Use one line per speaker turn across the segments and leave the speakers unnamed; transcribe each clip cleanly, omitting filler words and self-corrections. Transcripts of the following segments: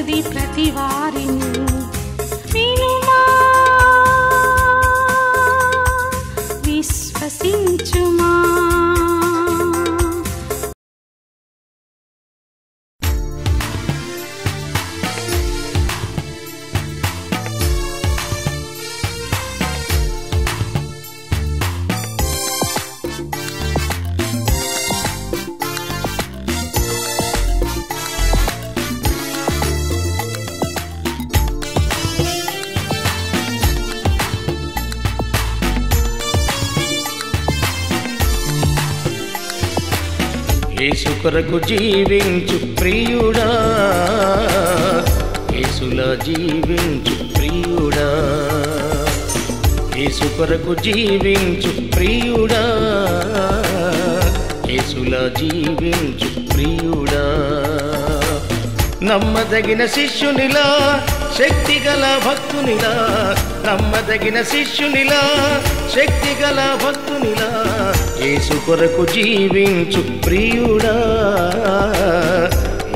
రక్షించుచున్నది ప్రతి వారిని. వినుమా, విశ్వసించుమా.
యేసు కొరకు జీవించు ప్రియుడా, యేసులా జీవించు ప్రియుడా. యేసు కొరకు జీవించు ప్రియుడా, యేసులా జీవించు ప్రియుడా. నమ్మదగిన శిష్యునిలా, శక్తిగల భక్తునిలా, నమ్మదగిన శిష్యునిలా, శక్తిగల భక్తునిలా. యేసు కొరకు జీవించు ప్రియుడా,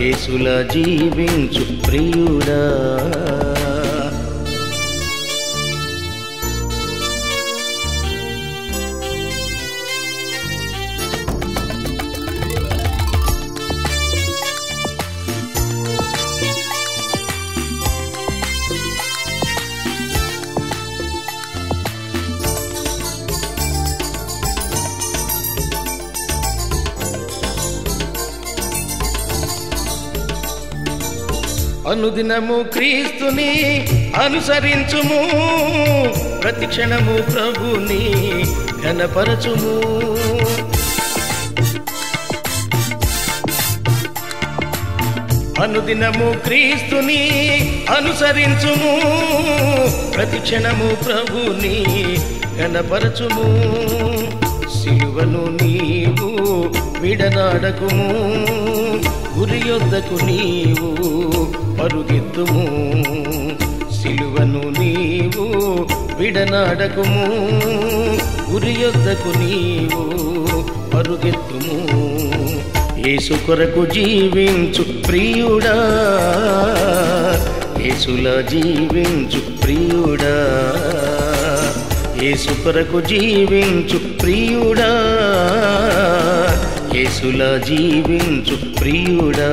యేసులా జీవించు ప్రియుడా. అనుదినము క్రీస్తుని అనుసరించుము, ప్రతిక్షణము ప్రభుని ఘనపరచుము. అనుదినము క్రీస్తుని అనుసరించుము, ప్రతిక్షణము ప్రభుని ఘనపరచుము. సిలువను నీవు విడనాడకుము, గురి యొద్దకు నీవు పరుగెత్తుము. సిలువను నీవు విడనాడకుము, గురి యొద్దకు నీవు పరుగెత్తుము. యేసు కొరకు జీవించు ప్రియుడా, యేసులా జీవించు ప్రియుడా. యేసు కొరకు జీవించు ప్రియుడా, యేసులా జీవించు ప్రియుడా.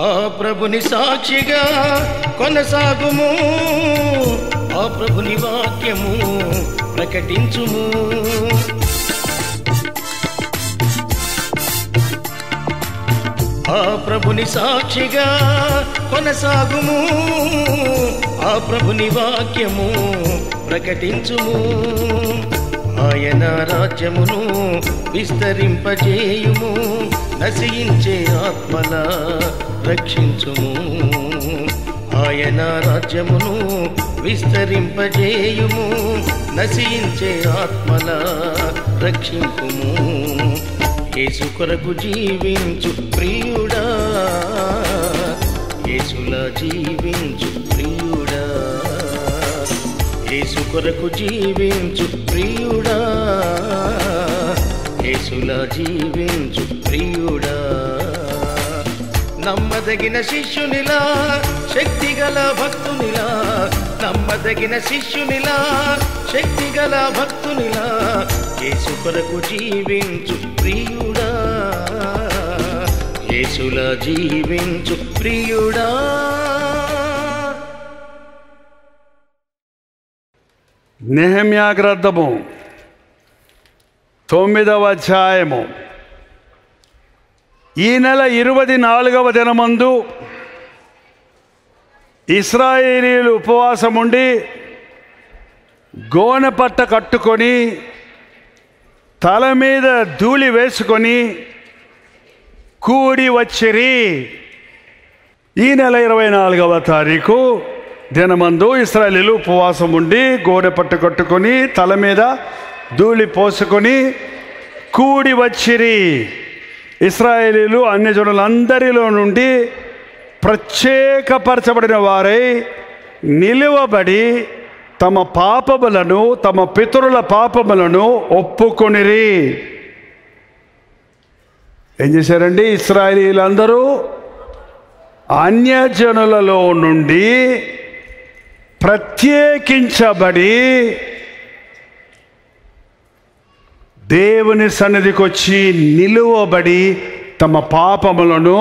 ఆ ప్రభుని సాక్షిగా కొనసాగుము, ఆ ప్రభుని వాక్యము ప్రకటించుము. ఆ ప్రభుని సాక్షిగా కొనసాగుము, ఆ ప్రభుని వాక్యము ప్రకటించుము. ఆయన రాజ్యమును విస్తరింపజేయుము, నశించే ఆత్మల రక్షించుము. ఆయన రాజ్యమును విస్తరింపజేయుము, నశించే ఆత్మల రక్షింపుము. యేసు కొరకు జీవించు ప్రియుడా, యేసులా జీవించు ప్రియుడా. యేసు కొరకు జీవించు ప్రియుడా, యేసులా జీవించు ప్రియుడా. నమ్మదగిన శిష్యునిలా, శక్తిగల భక్తునిలా, నమ్మదగిన శిష్యునిలా, శక్తిగల భక్తునిలా. యేసు కొరకు జీవించు ప్రియుడా, యేసులా జీవించు ప్రియుడా.
నెహెమ్యా గ్రంథము 9వ అధ్యాయము. ఈ నెల 24వ దినమందు ఇశ్రాయేలీయులు ఉపవాసం ఉండి గోనెపట్ట కట్టుకొని తల మీద ధూళి వేసుకొని కూడి వచ్చిరి. ఈ నెల 24వ తారీఖు దినమందు ఇశ్రాయేలీయులు ఉపవాసం ఉండి గోనె పట్టు కట్టుకొని తల మీద ధూళి పోసుకొని కూడి వచ్చిరి. ఇశ్రాయేలీయులు అన్యజనులందరిలో నుండి ప్రత్యేకపరచబడిన వారై నిలువబడి తమ పాపములను, తమ పితరుల పాపములను ఒప్పుకొనిరి. ఏం చేశారండి? ఇశ్రాయేలీయులందరూ అన్యజనులలో నుండి ప్రత్యేకించబడి దేవుని సన్నిధికి వచ్చి నిలువబడి తమ పాపములను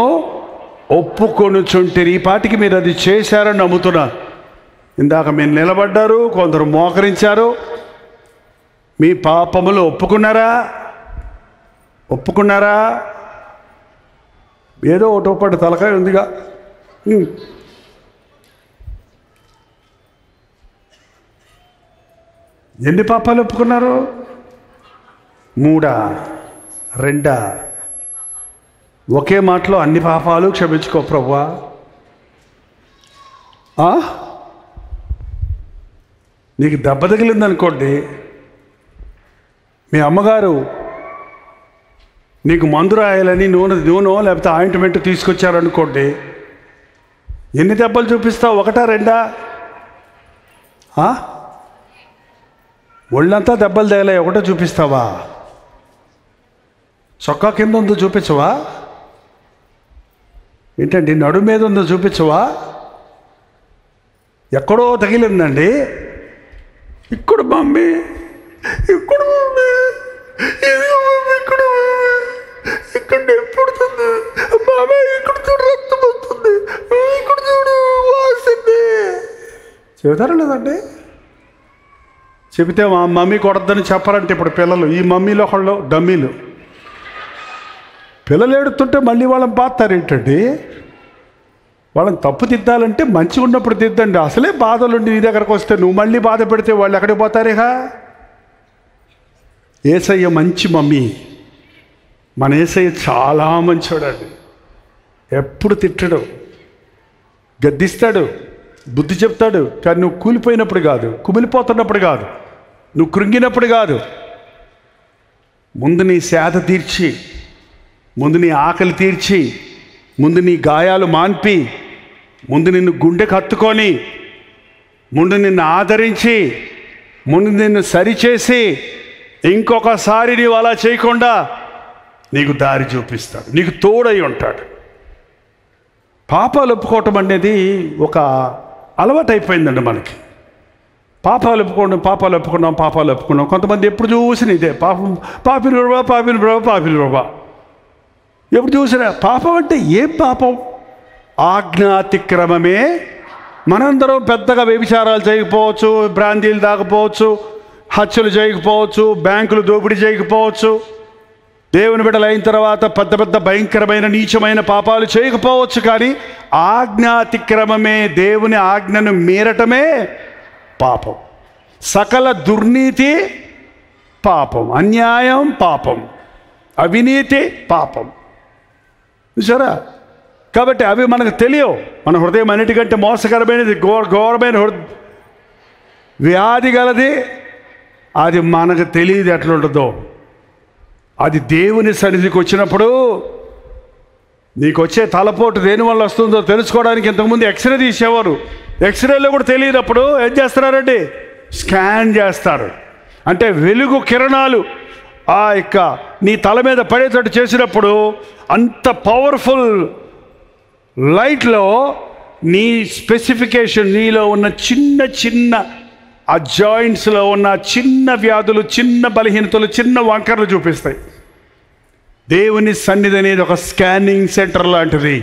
ఒప్పుకొనుచుంటిరి. ఈ పాటికి మీరు అది చేశారని నమ్ముతున్నా. ఇందాక మీరు నిలబడ్డారు, కొందరు మోకరించారు. మీ పాపములు ఒప్పుకున్నారా? ఒప్పుకున్నారా? ఏదో ఒకటో పాటు తలకాయ ఉందిగా. ఎన్ని పాపాలు ఒప్పుకున్నారు? 3, 2? ఒకే మాటలో అన్ని పాపాలు క్షమించుకో ప్రభువా. నీకు దెబ్బ తగిలిందనుకోండి, మీ అమ్మగారు నీకు మందు రాయాలని నూనె లేకపోతే ఆయింట్మెంట్ తీసుకొచ్చారనుకోండి, ఎన్ని దెబ్బలు చూపిస్తావు? 1, 2? ఒళ్ళంతా దెబ్బలు తగిలే, ఒకటో చూపిస్తావా? చొక్కా కింద ఉందో చూపించవా? ఏంటండి నడు మీద ఉందో చూపించవా? ఎక్కడో తగిలిందండి. ఇక్కడ మమ్మీ, ఇక్కడ మమ్మీ, ఇక్కడ ఎప్పుడుతుంది బాబా, ఇక్కడ చూడు రక్తం వస్తుంది, ఇక్కడ చూడు వాసింది. చెబుతారా లేదండి? చెబితే మా మమ్మీ కొడద్దని చెప్పారంటే ఇప్పుడు పిల్లలు, ఈ మమ్మీలో ఒకళ్ళు డమ్మీలు. పిల్లలు ఏడుతుంటే మళ్ళీ వాళ్ళని బాధతారు ఏంటండి? వాళ్ళని తప్పు దిద్దాలంటే మంచిగా ఉన్నప్పుడు దిద్దండి. అసలే బాధలుండి నీ దగ్గరకు వస్తే నువ్వు మళ్ళీ బాధ పెడితే వాళ్ళు ఎక్కడికి పోతారేగా? యేసయ్య మంచి మమ్మీ. మన యేసయ్య చాలా మంచివాడండి. ఎప్పుడు తిట్టడు, గద్దిస్తాడు, బుద్ధి చెప్తాడు. కానీ నువ్వు కూలిపోయినప్పుడు కాదు, కుమిలిపోతున్నప్పుడు కాదు, నువ్వు కృంగినప్పుడు కాదు. ముందు నీ సేద తీర్చి, ముందు నీ ఆకలి తీర్చి, ముందు నీ గాయాలు మాన్పి, ముందు నిన్ను గుండెకు హత్తుకొని, ముందు నిన్ను ఆదరించి, ముందు నిన్ను సరిచేసి, ఇంకొకసారి నీవు అలా చేయకుండా నీకు దారి చూపిస్తాడు, నీకు తోడై ఉంటాడు. పాపాలు ఒప్పుకోవటం అనేది ఒక అలవాటు అయిపోయిందండి మనకి. పాపాలు ఒప్పుకున్నాం. కొంతమంది ఎప్పుడు చూసిన ఇదే పాపం, పాపిని ప్రభా. ఎప్పుడు చూసినా పాపం అంటే ఏం పాపం? ఆజ్ఞాతిక్రమమే. మనందరం పెద్దగా వ్యభిచారాలు చేయకపోవచ్చు, బ్రాందీలు తాగకపోవచ్చు, హత్యలు చేయకపోవచ్చు, బ్యాంకులు దోపిడీ చేయకపోవచ్చు, దేవుని బిడ్డలు అయిన తర్వాత పెద్ద పెద్ద భయంకరమైన నీచమైన పాపాలు చేయకపోవచ్చు. కానీ ఆజ్ఞాతిక్రమమే, దేవుని ఆజ్ఞను మీరటమే పాపం. సకల దుర్నీతి పాపం, అన్యాయం పాపం, అవినీతి పాపం. చూసారా? కాబట్టి అవి మనకు తెలియవు. మన హృదయం అన్నిటికంటే మోసకరమైనది, ఘోరమైన వ్యాధి గలది. అది మనకు తెలియదు ఎట్లుంటుందో. అది దేవుని సన్నిధికి వచ్చినప్పుడు నీకు వచ్చే తలపోటు దేనివల్ల వస్తుందో తెలుసుకోవడానికి ఇంతకుముందు ఎక్స్రే తీసేవారు. ఎక్స్రేలో కూడా తెలియనప్పుడు ఏం చేస్తున్నారండి? స్కాన్ చేస్తారు. అంటే వెలుగు కిరణాలు నీ తల మీద పడేటట్టు చేసినప్పుడు అంత పవర్ఫుల్ లైట్లో నీ స్పెసిఫికేషన్, నీలో ఉన్న చిన్న ఆ జాయింట్స్లో ఉన్న చిన్న వ్యాధులు, చిన్న బలహీనతలు, చిన్న వంకరలు చూపిస్తాయి. దేవుని సన్నిధి అనేది ఒక స్కానింగ్ సెంటర్ లాంటిది.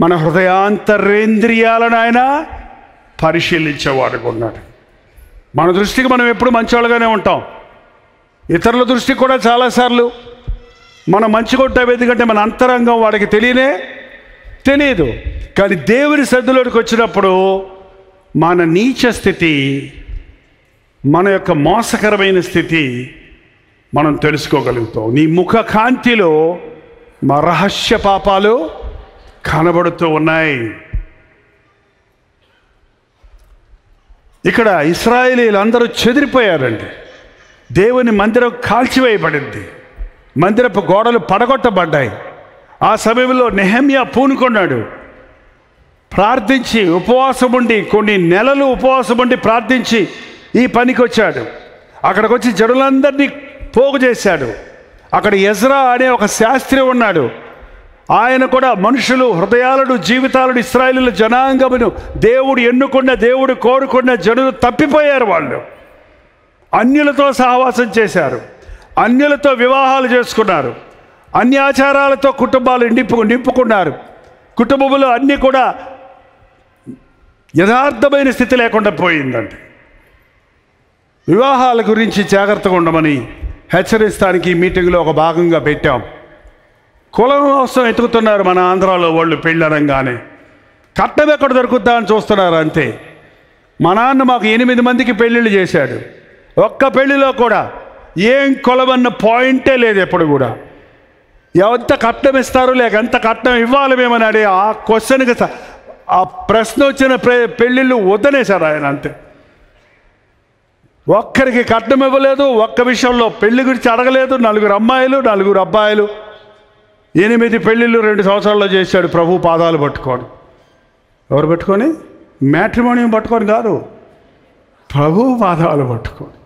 మన హృదయాంతరేంద్రియాలను ఆయన పరిశీలించేవాడుగా ఉన్నాడు. మన దృష్టికి మనం ఎప్పుడు మంచివాళ్ళుగానే ఉంటాం. ఇతరుల దృష్టికి కూడా చాలాసార్లు మనం మంచిగా ఉంటాం. ఎందుకంటే మన అంతరంగం వాడికి తెలియదు. కానీ దేవుని సన్నిధిలోకి వచ్చినప్పుడు మన నీచ స్థితి, మన యొక్క మోసకరమైన స్థితి మనం తెలుసుకోగలుగుతాం. నీ ముఖ కాంతిలో మా రహస్య పాపాలు కనబడుతూ ఉన్నాయి. ఇక్కడ ఇశ్రాయేలీలందరూ చెదిరిపోయారండి. దేవుని మందిరం కాల్చివేయబడింది, మందిరపు గోడలు పడగొట్టబడ్డాయి. ఆ సమయంలో నెహెమ్యా పూనుకున్నాడు, ప్రార్థించి ఉపవాసం ఉండి కొన్ని నెలలు ఉపవాసం ఉండి ప్రార్థించి ఈ పనికి వచ్చాడు. అక్కడికి వచ్చి జనులందరినీ పోగు చేశాడు. అక్కడ ఎజ్రా అనే ఒక శాస్త్రి ఉన్నాడు. ఆయన కూడా మనుషులు హృదయాలను జీవితాలను ఇశ్రాయేలు జనాంగమును దేవుడు ఎన్నుకున్న దేవుడు కోరుకున్న జనులు తప్పిపోయారు. వాళ్ళు అన్యులతో సహవాసం చేశారు, అన్యులతో వివాహాలు చేసుకున్నారు, అన్యాచారాలతో కుటుంబాలు నింపుకున్నారు. కుటుంబములు అన్నీ కూడా యథార్థమైన స్థితి లేకుండా పోయిందండి. వివాహాల గురించి జాగ్రత్తగా ఉండమని హెచ్చరిస్తానికి ఈ మీటింగ్లో ఒక భాగంగా పెట్టాం. కులం కోసం ఎతుకుతున్నారు మన ఆంధ్రాలో వాళ్ళు. పెళ్ళనగానే కట్నం ఎక్కడ దొరుకుద్దా అని చూస్తున్నారు అంతే. మా నాన్న మాకు 8 మందికి పెళ్ళిళ్ళు చేశాడు. ఒక్క పెళ్లిలో కూడా ఏం కులమన్న పాయింటే లేదు. ఎప్పుడు కూడా ఎంత కట్నం ఇస్తారు లేక ఎంత కట్నం ఇవ్వాలి మేమని అడిగి ఆ క్వశ్చన్కి ఆ ప్రశ్న వచ్చిన పెళ్ళిళ్ళు వద్దనేశారు ఆయన అంతే. ఒక్కరికి కట్నం ఇవ్వలేదు, ఒక్క విషయంలో పెళ్లి గురించి అడగలేదు. 4 అమ్మాయిలు 4 అబ్బాయిలు 8 పెళ్ళిళ్ళు 2 సంవత్సరాల్లో చేశాడు ప్రభు పాదాలు పట్టుకొని. ఎవరు పట్టుకొని? మ్యాట్రిమోనియం పట్టుకొని కాదు, ప్రభు పాదాలు పట్టుకొని.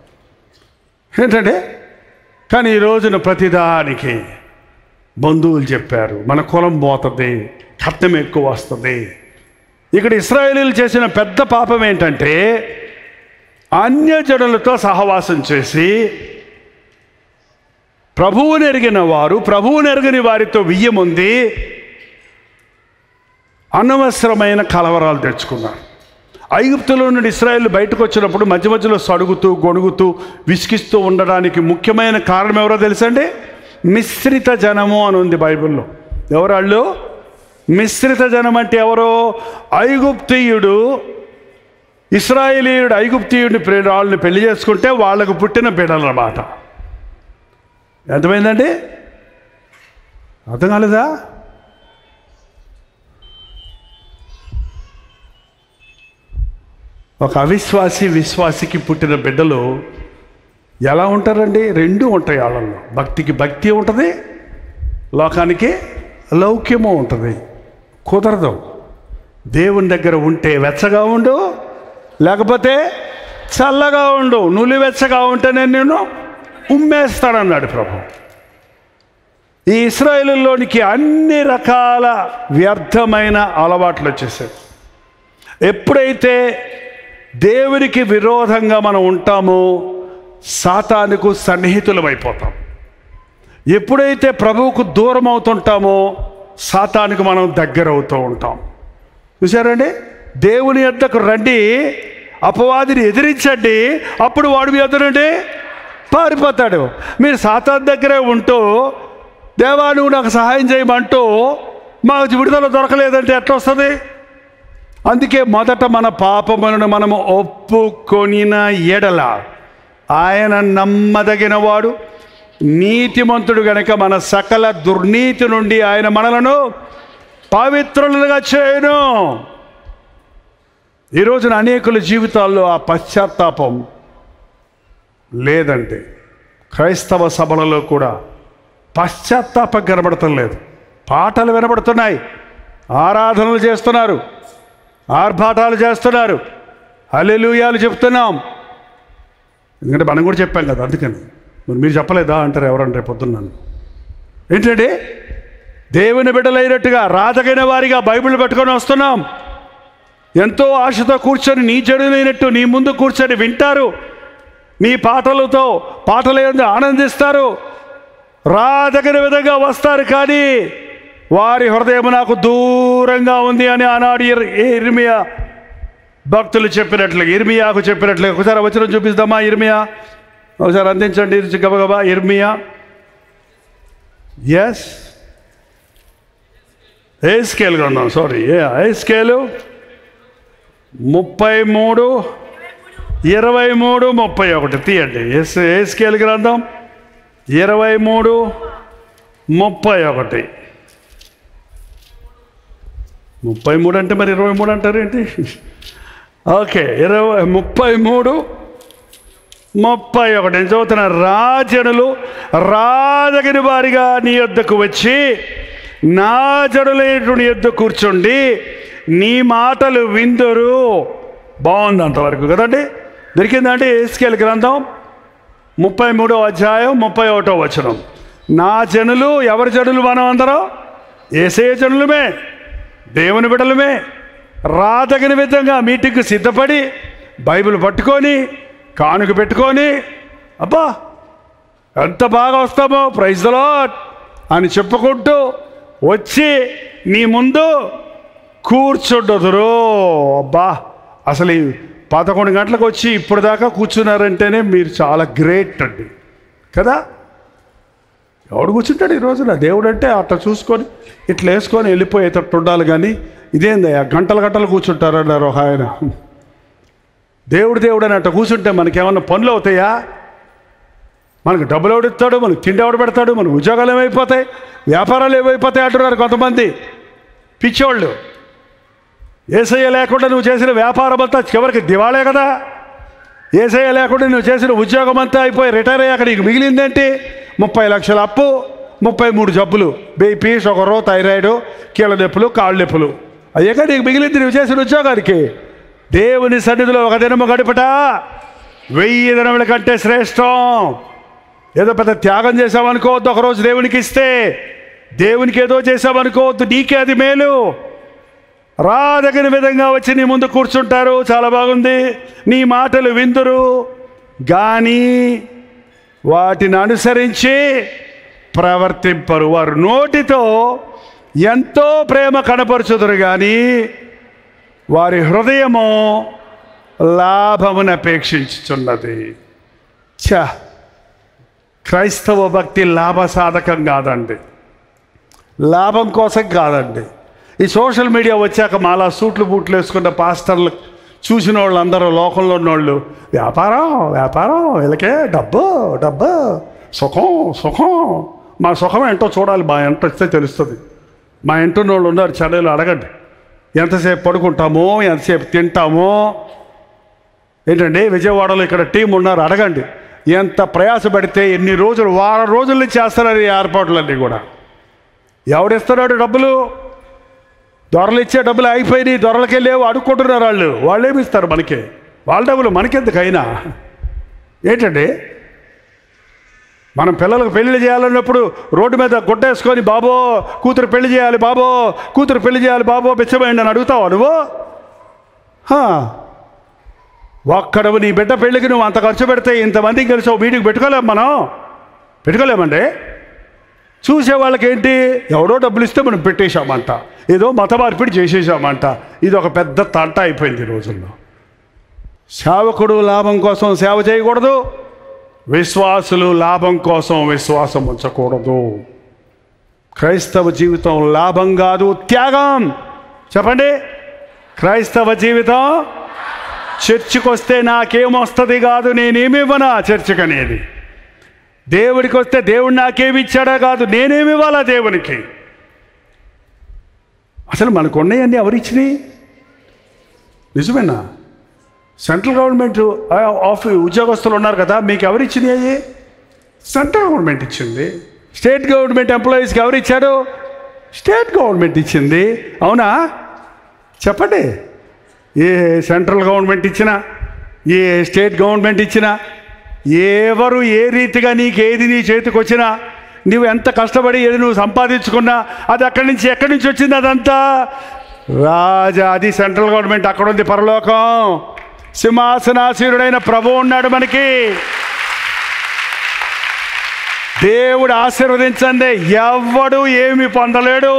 ఏంటంటే కానీ ఈ రోజున ప్రతిదానికి బంధువులు చెప్పారు మన కులం పోతుంది, కట్నం ఎక్కువ వస్తుంది. ఇక్కడ ఇశ్రాయేలీలు చేసిన పెద్ద పాపం ఏంటంటే అన్యజనులతో సహవాసం చేసి ప్రభువుని ఎరిగిన వారు ప్రభువుని ఎరగని వారితో వియ్యముంది అనవసరమైన కలవరాలు తెచ్చుకున్నారు. ఐగుప్తులో నుండి ఇశ్రాయేలు బయటకు వచ్చినప్పుడు మధ్య మధ్యలో సడుగుతూ గొణుగుతూ విసిగిస్తూ ఉండడానికి ముఖ్యమైన కారణం ఎవరో తెలుసండి? మిశ్రిత జనము అని ఉంది బైబిల్లో. ఎవరాళ్ళు? మిశ్రిత జనం అంటే ఎవరో? ఐగుప్తీయుడు ఇశ్రాయేలీయుడు ఐగుప్తీయుడిని వాళ్ళని పెళ్లి చేసుకుంటే వాళ్ళకు పుట్టిన బిడ్డలు అన్నమాట. ఎంతమైందండి? అర్థం కాలేదా? ఒక అవిశ్వాసి విశ్వాసికి పుట్టిన బిడ్డలు ఎలా ఉంటారండి? 2 ఉంటాయి వాళ్ళల్లో. భక్తికి భక్తి ఉంటుంది, లోకానికి లౌక్యము ఉంటుంది. కుదరదు. దేవుని దగ్గర ఉంటే వెచ్చగా ఉండు, లేకపోతే చల్లగా ఉండు. నులివెచ్చగా ఉంటేనే నేను ఉమ్మేస్తానన్నాడు ప్రభు. ఈ ఇశ్రాయేలులోనికి అన్ని రకాల వ్యర్థమైన అలవాట్లు వచ్చేసాయి. ఎప్పుడైతే దేవునికి విరోధంగా మనం ఉంటామో సాతానుకు సన్నిహితులం అయిపోతాం. ఎప్పుడైతే ప్రభువుకు దూరం అవుతుంటామో సాతానుకు మనం దగ్గర అవుతూ ఉంటాం. చూసారండి? దేవుని యొద్దకు రండి, అపవాదిని ఎదిరించండి, అప్పుడు వాడు మీ ఎదురండి పారిపోతాడు. మీరు సాతాను దగ్గరే ఉంటూ దేవా నువ్వు నాకు సహాయం చేయమంటూ మాకు విడుదల దొరకలేదంటే ఎట్లా వస్తుంది? అందుకే మొదట మన పాపములను మనము ఒప్పుకొనిన ఎడల ఆయన నమ్మదగినవాడు నీతిమంతుడు గనక మన సకల దుర్నీతి నుండి ఆయన మనలను పవిత్రులుగా చేయను. ఈ రోజున అనేకుల జీవితాల్లో ఆ పశ్చాత్తాపం లేదండి. క్రైస్తవ సభలలో కూడా పశ్చాత్తాపం కనబడటం లేదు. పాటలు వినబడుతున్నాయి, ఆరాధనలు చేస్తున్నారు, ఆర్భాటాలు చేస్తున్నారు, హల్లెలూయాలు చెప్తున్నాం. ఎందుకంటే మనం కూడా చెప్పాం కదా, అందుకని మరి మీరు చెప్పలేదా అంటారు ఎవరంటే పొద్దున్నాను. ఏంటంటే దేవుని బిడ్డలైనట్టుగా రాజకైన వారిగా బైబిల్ పట్టుకొని వస్తున్నాం. ఎంతో ఆశతో కూర్చొని నీ జడులైనట్టు నీ ముందు కూర్చొని వింటారు, నీ పాటలతో పాటలు ఆనందిస్తారు, రాజకైన విధంగా వస్తారు. కానీ వారి హృదయం నాకు దూరంగా ఉంది అని ఆనాడు ఇర్మియా భక్తులు చెప్పినట్లుగా, ఇర్మియాకు చెప్పినట్లుగా. ఒకసారి వచనం చూపిస్తామా? ఇర్మియా ఒకసారి అందించండి గబగబా. ఇర్మియా, ఎస్ ఎహెజ్కేలు గ్రంథం, సారీ ఎహెజ్కేలు 33, 23, 31 తీయండి. ఎహెజ్కేలు గ్రంథం 23, 31. 33 అంటే మరి 23 అంటారు ఏంటి? ఓకే 33, 31 నేను చదువుతున్న. రాజనులు రాజగిరి వారిగా నీ యొద్దకు వచ్చి నా జనులైనటువంటి నీ యొద్ద కూర్చోండి, నీ మాటలు విందురు. బాగుంది అంతవరకు కదండి. దొరికిందంటే ఎస్కేల్ గ్రంథం 33వ అధ్యాయం 31వ వచనం. నా జనులు, ఎవరి జనులు? మనం అందరం యేసయ్య జనులమే, దేవుని బిడ్డలమే. రాదగిన విధంగా మీటింగ్కి సిద్ధపడి బైబిల్ పట్టుకొని కానుక పెట్టుకొని అబ్బా ఎంత బాగా వస్తామో ప్రైజ్ ది లార్డ్ అని చెప్పుకుంటూ వచ్చి నీ ముందు కూర్చుండదురు. అబ్బా అసలు ఈ 11 గంటలకు వచ్చి ఇప్పుడు దాకా కూర్చున్నారంటేనే మీరు చాలా గ్రేట్ అండి కదా. ఎవడు కూర్చుంటాడు ఈ రోజున? దేవుడు అంటే అట్లా చూసుకొని ఇట్లా వేసుకొని వెళ్ళిపోయేటట్టు ఉండాలి. కానీ ఇదేందయ్యా గంటలు గంటలు కూర్చుంటారన్నారు ఒక ఆయన. దేవుడు అని అట్లా కూర్చుంటే మనకేమన్నా పనులు అవుతాయా? మనకు డబ్బులు ఎవడిస్తాడు, మనకు తిండి ఎవడు పెడతాడు, మన ఉద్యోగాలు ఏమైపోతాయి, వ్యాపారాలు ఏమైపోతాయి అంటున్నారు కొంతమంది పిచ్చోళ్ళు. యేసయ్య లేకుండా నువ్వు చేసిన వ్యాపారం అంతా చివరికి దివాళే కదా. యేసయ్య లేకుండా నువ్వు చేసిన ఉద్యోగం అంతా అయిపోయి రిటైర్ అయ్యాక నీకు మిగిలిందేంటి? 30 లక్షల అప్పు, 33 జబ్బులు, బీపీ, షుగరు, థైరాయిడ్, కీళ్ళ నొప్పులు, కాళ్ళు నొప్పులు. అయ్యాక నీకు మిగిలింది నువ్వు చేసిన ఉద్యోగానికి. దేవుని సన్నిధిలో ఒక దినము గడుపుట 1000 దినముల కంటే శ్రేష్టం. ఏదో పెద్ద త్యాగం చేసామనుకోవద్దు. ఒకరోజు దేవునికి ఇస్తే దేవునికి ఏదో చేసామనుకోవద్దు, నీకే అది మేలు. రాదగిన విధంగా వచ్చి నీ ముందు కూర్చుంటారు, చాలా బాగుంది. నీ మాటలు విందురు కానీ వాటిని అనుసరించి ప్రవర్తింపరు. వారు నోటితో ఎంతో ప్రేమ కనపరుచుదురు కానీ వారి హృదయము లాభమును అపేక్షించుచున్నది. క్రైస్తవ భక్తి లాభ సాధకం కాదండి, లాభం కోసం కాదండి. ఈ సోషల్ మీడియా వచ్చాక మాలా సూట్లు బూట్లు వేసుకున్న పాస్టర్లు చూసిన వాళ్ళందరూ లోకంలో ఉన్నోళ్ళు వ్యాపారం వీళ్ళకే డబ్బు సుఖం. మా సుఖం ఏంటో చూడాలి, మా ఎంట వస్తే తెలుస్తుంది. మా ఇంటున్న వాళ్ళు ఉన్నారు, చెన్నైలో అడగండి. ఎంతసేపు పడుకుంటామో, ఎంతసేపు తింటామో. ఏంటండి విజయవాడలో ఇక్కడ టీం ఉన్నారు, అడగండి. ఎంత ప్రయాసపడితే ఎన్ని రోజులు, వారం రోజుల నుంచి చేస్తున్నారు ఈ ఏర్పాట్లన్నీ కూడా. ఎవడిస్తున్నాడు డబ్బులు? దొరలు ఇచ్చే డబ్బులు అయిపోయినాయి, దొరలకే లేవు, అడుక్కుంటున్నారు వాళ్ళేమి ఇస్తారు మనకి? వాళ్ళ డబ్బులు మనకెందుకైనా ఏంటండి? మనం పిల్లలకు పెళ్లి చేయాలన్నప్పుడు రోడ్డు మీద గుడ్డేసుకొని బాబో కూతురు పెళ్లి చేయాలి బాబో పిచ్చమైంది అని అడుగుతావా నువ్వు? ఒక్కడవు నీ బిడ్డ పెళ్ళికి నువ్వు అంత ఖర్చు పెడితే ఇంతమందికి కలిసి మీటింగ్ పెట్టుకోలేమండి. చూసే వాళ్ళకి ఏంటి, ఎవడో డబ్బులు ఇస్తే మనం పెట్టేశామంట, ఏదో మత మార్పిడి చేసేసామంట. ఇది ఒక పెద్ద తంట అయిపోయింది ఈ రోజుల్లో. సేవకుడు లాభం కోసం సేవ చేయకూడదు, విశ్వాసులు లాభం కోసం విశ్వాసం ఉంచకూడదు. క్రైస్తవ జీవితం లాభం కాదు, త్యాగం. చెప్పండి, క్రైస్తవ జీవితం చర్చికి వస్తే నాకేమొస్తుంది కాదు, నేనేమివ్వనా చర్చికి అనేది. దేవుడికి వస్తే దేవుడు నాకేమి ఇచ్చాడా కాదు, నేనేమి ఇవ్వాలా దేవునికి. అసలు మనకు ఉన్నాయన్నీ ఎవరిచ్చినాయి? నిజమేనా? సెంట్రల్ గవర్నమెంట్ ఉద్యోగస్తులు ఉన్నారు కదా, మీకు ఎవరిచ్చినాయి? సెంట్రల్ గవర్నమెంట్ ఇచ్చింది. స్టేట్ గవర్నమెంట్ ఎంప్లాయీస్కి ఎవరిచ్చాడు? స్టేట్ గవర్నమెంట్ ఇచ్చింది. అవునా? చెప్పండి. ఏ సెంట్రల్ గవర్నమెంట్ ఇచ్చినా, ఏ స్టేట్ గవర్నమెంట్ ఇచ్చినా, ఎవరు ఏ రీతిగా నీకేది నీ చేతికి వచ్చినా, నువ్వు ఎంత కష్టపడి ఏది నువ్వు సంపాదించుకున్నా అది ఎక్కడి నుంచి వచ్చింది? అదంతా రాజా, అది సెంట్రల్ గవర్నమెంట్. అక్కడ ఉంది పరలోకం, సింహాసనాసీనుడైన ప్రభు ఉన్నాడు మనకి. దేవుడు ఆశీర్వదించండి, ఎవ్వడు ఏమి పొందలేడు.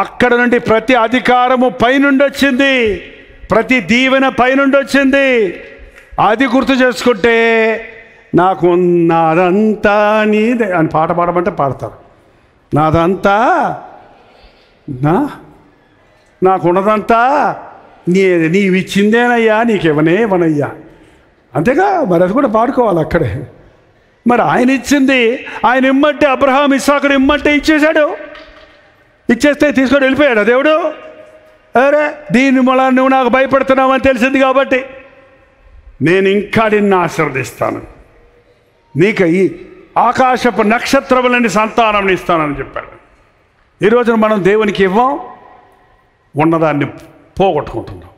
అక్కడ నుండి ప్రతి అధికారము పైనుండి వచ్చింది, ప్రతి దీవెన పైనుండి వచ్చింది. అది గుర్తు చేసుకుంటే నాకు నాదంతా నీదే అని పాట పాడమంటే పాడతారు. నాకున్నదంతా నీవిచ్చిందేనయ్యా, నీకివ్వనేవనయ్యా. అంతేగా, మరి అది కూడా పాడుకోవాలి అక్కడే. మరి ఆయన ఇచ్చింది, ఆయన ఇమ్మంటే అబ్రహాం ఇస్సాకుని ఇమ్మంటే ఇచ్చేశాడు. ఇచ్చేస్తే తీసుకొని వెళ్ళిపోయాడు దేవుడు. అరే దీని మూల నువ్వు నాకు భయపడుతున్నావని తెలిసింది కాబట్టి నేను ఇంకా నిన్ను ఆశీర్వదిస్తాను, నీకు ఈ ఆకాశపు నక్షత్రములని సంతానం ఇస్తానని చెప్పాడు. ఈ రోజున మనం దేవునికి ఇవ్వం, ఉన్నదాన్ని పోగొట్టుకుంటున్నాం.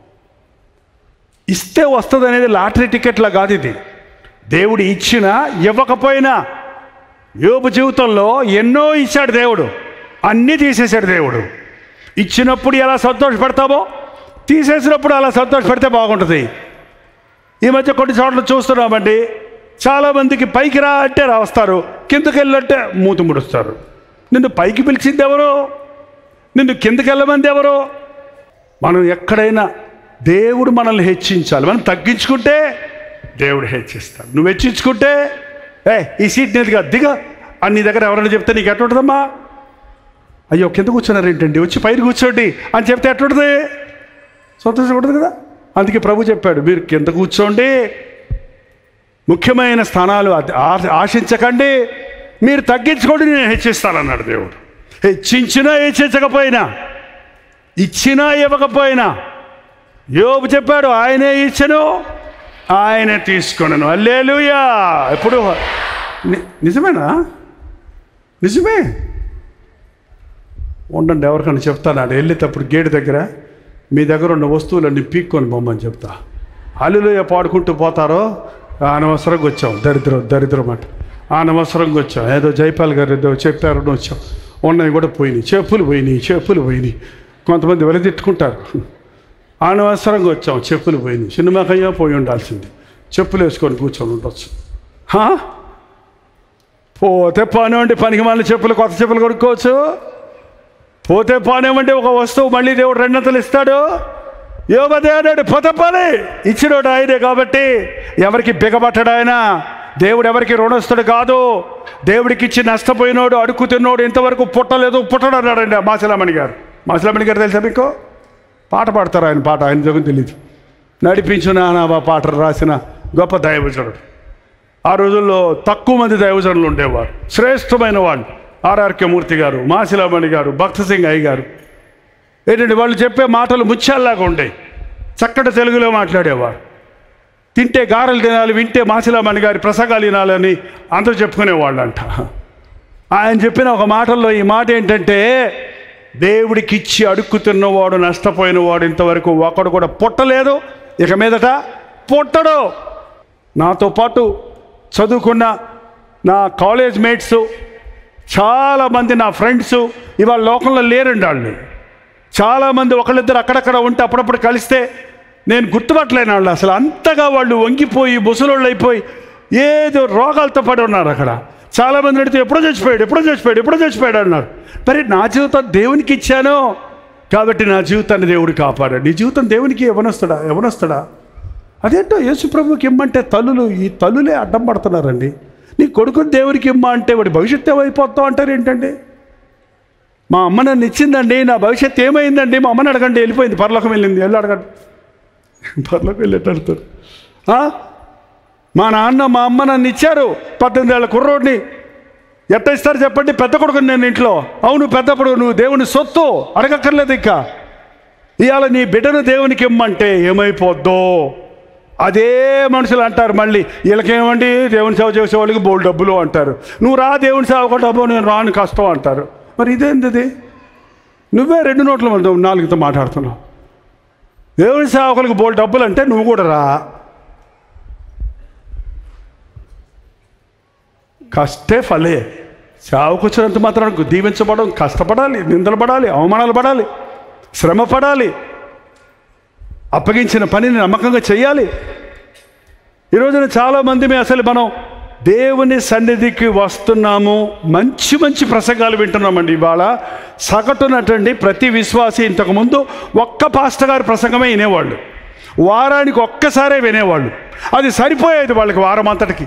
ఇస్తే వస్తుంది అనేది లాటరీ టికెట్లా కాదు. ఇది దేవుడు ఇచ్చినా ఇవ్వకపోయినా. యోబు జీవితంలో ఎన్నో ఇచ్చాడు దేవుడు, అన్నీ తీసేశాడు దేవుడు. ఇచ్చినప్పుడు ఎలా సంతోషపడతామో తీసేసినప్పుడు అలా సంతోషపడితే బాగుంటుంది. ఈ మధ్య కొన్ని చోట్ల చూస్తున్నామండి, చాలామందికి పైకి రా అంటే వస్తారు, కిందకి వెళ్ళంటే మూతి ముడుస్తారు. నిన్ను పైకి పిలిచింది ఎవరు? నిన్ను కిందకి వెళ్ళమంది ఎవరు? మనం ఎక్కడైనా దేవుడు మనల్ని హెచ్చించాలి. మనం తగ్గించుకుంటే దేవుడు హెచ్చిస్తాడు. నువ్వు హెచ్చించుకుంటే ఈ సీట్ నీదిగా దిగా అని నీ దగ్గర ఎవరైనా చెప్తే నీకు ఎట్లుంటుందమ్మా? అయ్యో కింద కూర్చున్నారు ఏంటండి, వచ్చి పైన కూర్చోండి అని చెప్తే ఎట్లుంటుంది? సంతోషపడుతుంది కదా. అందుకే ప్రభు చెప్పాడు, మీరు కింద కూర్చోండి, ముఖ్యమైన స్థానాలు ఆశించకండి, మీరు తగ్గించుకోండి, నేను హెచ్చిస్తానన్నాడు దేవుడు. హెచ్చించినా హెచ్చించకపోయినా, ఇచ్చినా ఇవ్వకపోయినా యోబు చెప్పాడు, ఆయనే ఇచ్చను ఆయనే తీసుకొనను. హల్లెలూయా. ఎప్పుడు నిజమేనా? నిజమే. ఉండండి, ఎవరికైనా చెప్తాను, వెళ్ళేటప్పుడు గేటు దగ్గర మీ దగ్గర ఉన్న వస్తువులన్నీ పీక్కొని బొమ్మని చెప్తా. హల్లెలూయా పాడుకుంటూ పోతారో అనవసరంగా వచ్చాం, దరిద్రం అంట, అనవసరంగా వచ్చాం. ఏదో జైపాల్ గారు ఏదో చెప్పారని వచ్చాం, ఉన్నవి కూడా పోయినాయి, చెప్పులు పోయినాయి. కొంతమంది వెలదిట్టుకుంటారు, అనవసరంగా వచ్చాం, చెప్పులు పోయినాయి. సినిమాకయ్యా పోయి ఉండాల్సింది, చెప్పులు వేసుకొని కూర్చొని ఉండొచ్చు. పోతే పానేవండి, పనికి మళ్ళీ చెప్పులు, కొత్త చెప్పులు కొనుక్కోవచ్చు. పోతే పానేవండి, ఒక వస్తువు మళ్ళీ దేవుడు రెండంతలు ఇస్తాడు. యోబదే అన్నాడు, పోతే పానే ఇచ్చినోడు ఆయనే కాబట్టి ఎవరికి బిగబట్టడు ఆయన. దేవుడు ఎవరికి రుణస్తుడు కాదు. దేవుడికి ఇచ్చి నష్టపోయినోడు, అడుక్కు తిన్నోడు ఇంతవరకు పుట్టడు అన్నాడండి మాసిలామణి గారు. తెలుసా మీకు? పాట పాడతారు ఆయన, పాట ఆయన జగన్ తెలియదు. నడిపించు నానావా పాట రాసిన గొప్ప దైవజనుడు. ఆ రోజుల్లో తక్కువ మంది దైవజనులు ఉండేవారు, శ్రేష్టమైన వాళ్ళు. ఆర్ఆర్కే మూర్తి గారు, మాసిలామణి గారు, భక్త సింగ్ అయ్య గారు. ఏంటంటే వాళ్ళు చెప్పే మాటలు ముత్యాల్లాగా ఉండేవి, చక్కటి తెలుగులో మాట్లాడేవారు. తింటే గారెలు తినాలి, వింటే మాసిలామణి గారి ప్రసంగాలు వినాలని అందరూ చెప్పుకునేవాళ్ళంట. ఆయన చెప్పిన ఒక మాటల్లో ఈ మాట ఏంటంటే, దేవుడికి ఇచ్చి అడుక్కు తిన్నవాడు, నష్టపోయినవాడు ఇంతవరకు ఒకడు కూడా పుట్టలేదు, ఇక మీదట పుట్టడు. నాతో పాటు చదువుకున్న నా కాలేజ్ మేట్స్ చాలామంది, నా ఫ్రెండ్స్ ఇవాళ లోకంలో లేరండి. వాళ్ళు చాలామంది ఒకళ్ళిద్దరు అక్కడక్కడ ఉంటే అప్పుడప్పుడు కలిస్తే నేను గుర్తుపట్టలేను వాళ్ళు. అసలు అంతగా వాళ్ళు వంగిపోయి ముసలోళ్ళు అయిపోయి ఏదో రోగాలతో పడి ఉన్నారు అక్కడ. చాలామంది అడిగితే ఎప్పుడో చచ్చిపోయాడు అన్నారు. మరి నా జీవితం దేవునికి ఇచ్చాను కాబట్టి నా జీవితాన్ని దేవుడు కాపాడాడు. నీ జీవితం దేవునికి ఎవనొస్తాడా? అదేంటో యేసు ప్రభువుకి ఇమ్మంటే ఈ తల్లులే అడ్డం పడుతున్నారండి. నీ కొడుకుని దేవునికి ఇమ్మ అంటే వాడి భవిష్యత్తు ఏమైపోతావు అంటారు ఏంటండి? మా అమ్మ నన్ను ఇచ్చిందండి, నా భవిష్యత్తు ఏమైందండి? మా అమ్మని అడగండి, వెళ్ళిపోయింది, పరలోకం వెళ్ళింది, వెళ్ళి అడగండి. పరలోకం వెళ్ళేట్టు అడుగుతారు. మా నాన్న మా అమ్మ నన్ను ఇచ్చారు, 18 ఏళ్ళ కుర్రోడిని. ఎట్ట ఇస్తారు చెప్పండి? పెద్ద కొడుకుని నేను ఇంట్లో. అవును పెద్దప్పుడు నువ్వు దేవుని సొత్తు, అడగక్కర్లేదు. ఇంకా ఇవాళ నీ బిడ్డను దేవునికి ఇమ్మంటే ఏమైపోద్దో అదే మనుషులు అంటారు. మళ్ళీ వీళ్ళకేమండి దేవుని సేవ చేసే వాళ్ళకి బోల్ డబ్బులు అంటారు. నువ్వు రా దేవుని సేవ డబ్బు, నేను రాను కష్టం అంటారు. మరి ఇదేంటిది? నువ్వే 2 నోట్ల 4తో మాట్లాడుతున్నావు. దేవుని సేవకులకు బోల్ డబ్బులు అంటే నువ్వు కూడా రా. కష్టే ఫలే. సేవకు వచ్చినంత మాత్రం దీవించబడడం, కష్టపడాలి, నిందలు పడాలి, అవమానాలు పడాలి, శ్రమ పడాలి, అప్పగించిన పనిని నమ్మకంగా చేయాలి. ఈ రోజున చాలామంది మనం దేవుని సన్నిధికి వస్తున్నాము, మంచి ప్రసంగాలు వింటున్నామండి. ఇవాళ సగటునటండి ప్రతి విశ్వాసి ఇంతకుముందు ఒక్క పాస్టర్ గారి ప్రసంగమే వినేవాళ్ళు, వారానికి ఒక్కసారే వినేవాళ్ళు. అది సరిపోయేది వాళ్ళకి వారం అంతటికి.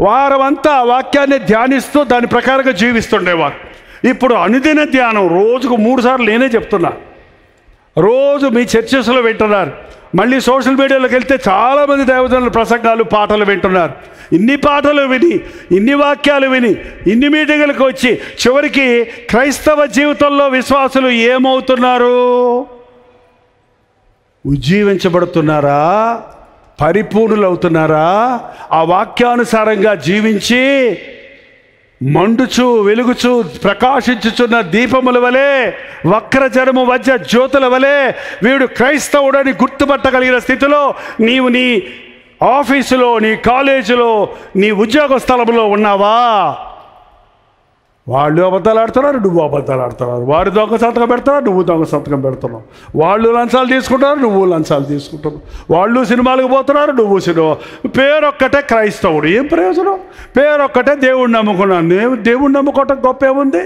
వారం అంతా వాక్యాన్ని ధ్యానిస్తూ దాని ప్రకారంగా జీవిస్తుండేవారు. ఇప్పుడు అనుదిన ధ్యానం రోజుకు 3 సార్లు నేనే చెప్తున్నా. రోజు మీ చర్చెస్లో వింటున్నారు. మళ్ళీ సోషల్ మీడియాలోకి వెళ్తే చాలామంది దైవజనుల ప్రసంగాలు, పాటలు వింటున్నారు. ఇన్ని పాటలు విని, ఇన్ని వాక్యాలు విని, ఇన్ని మీటింగులకు వచ్చి చివరికి క్రైస్తవ జీవితంలో విశ్వాసులు ఏమవుతున్నారు? ఉజ్జీవించబడుతున్నారా? పరిపూర్ణులవుతున్నారా? ఆ వాక్యానుసారంగా జీవించి మండుచు వెలుగుచు ప్రకాశించుచున్న దీపముల వలె, వక్రజనము మధ్య జ్యోతుల వలె వీడు క్రైస్తవుడని గుర్తుపట్టగలిగిన స్థితిలో నీవు నీ ఆఫీసులో, నీ కాలేజీలో, నీ ఉద్యోగ స్థలంలో ఉన్నావా? వాళ్ళు అబద్ధాలు ఆడుతున్నారు, నువ్వు అబద్ధాలు ఆడుతున్నారు. వాడు దొంగ సంతకం పెడతారు, నువ్వు దొంగ సంతకం పెడుతున్నావు. వాళ్ళు లంచాలు తీసుకుంటారు, నువ్వు లంచాలు తీసుకుంటున్నావు. వాళ్ళు సినిమాలకు పోతున్నారు, నువ్వు సినిమా. పేరొక్కటే క్రైస్తవుడు. ఏం ప్రయోజనం? పేరొక్కటే దేవుడిని నమ్ముకున్నాను. నేను దేవుడిని నమ్ముకోవటం గొప్ప ఏముంది?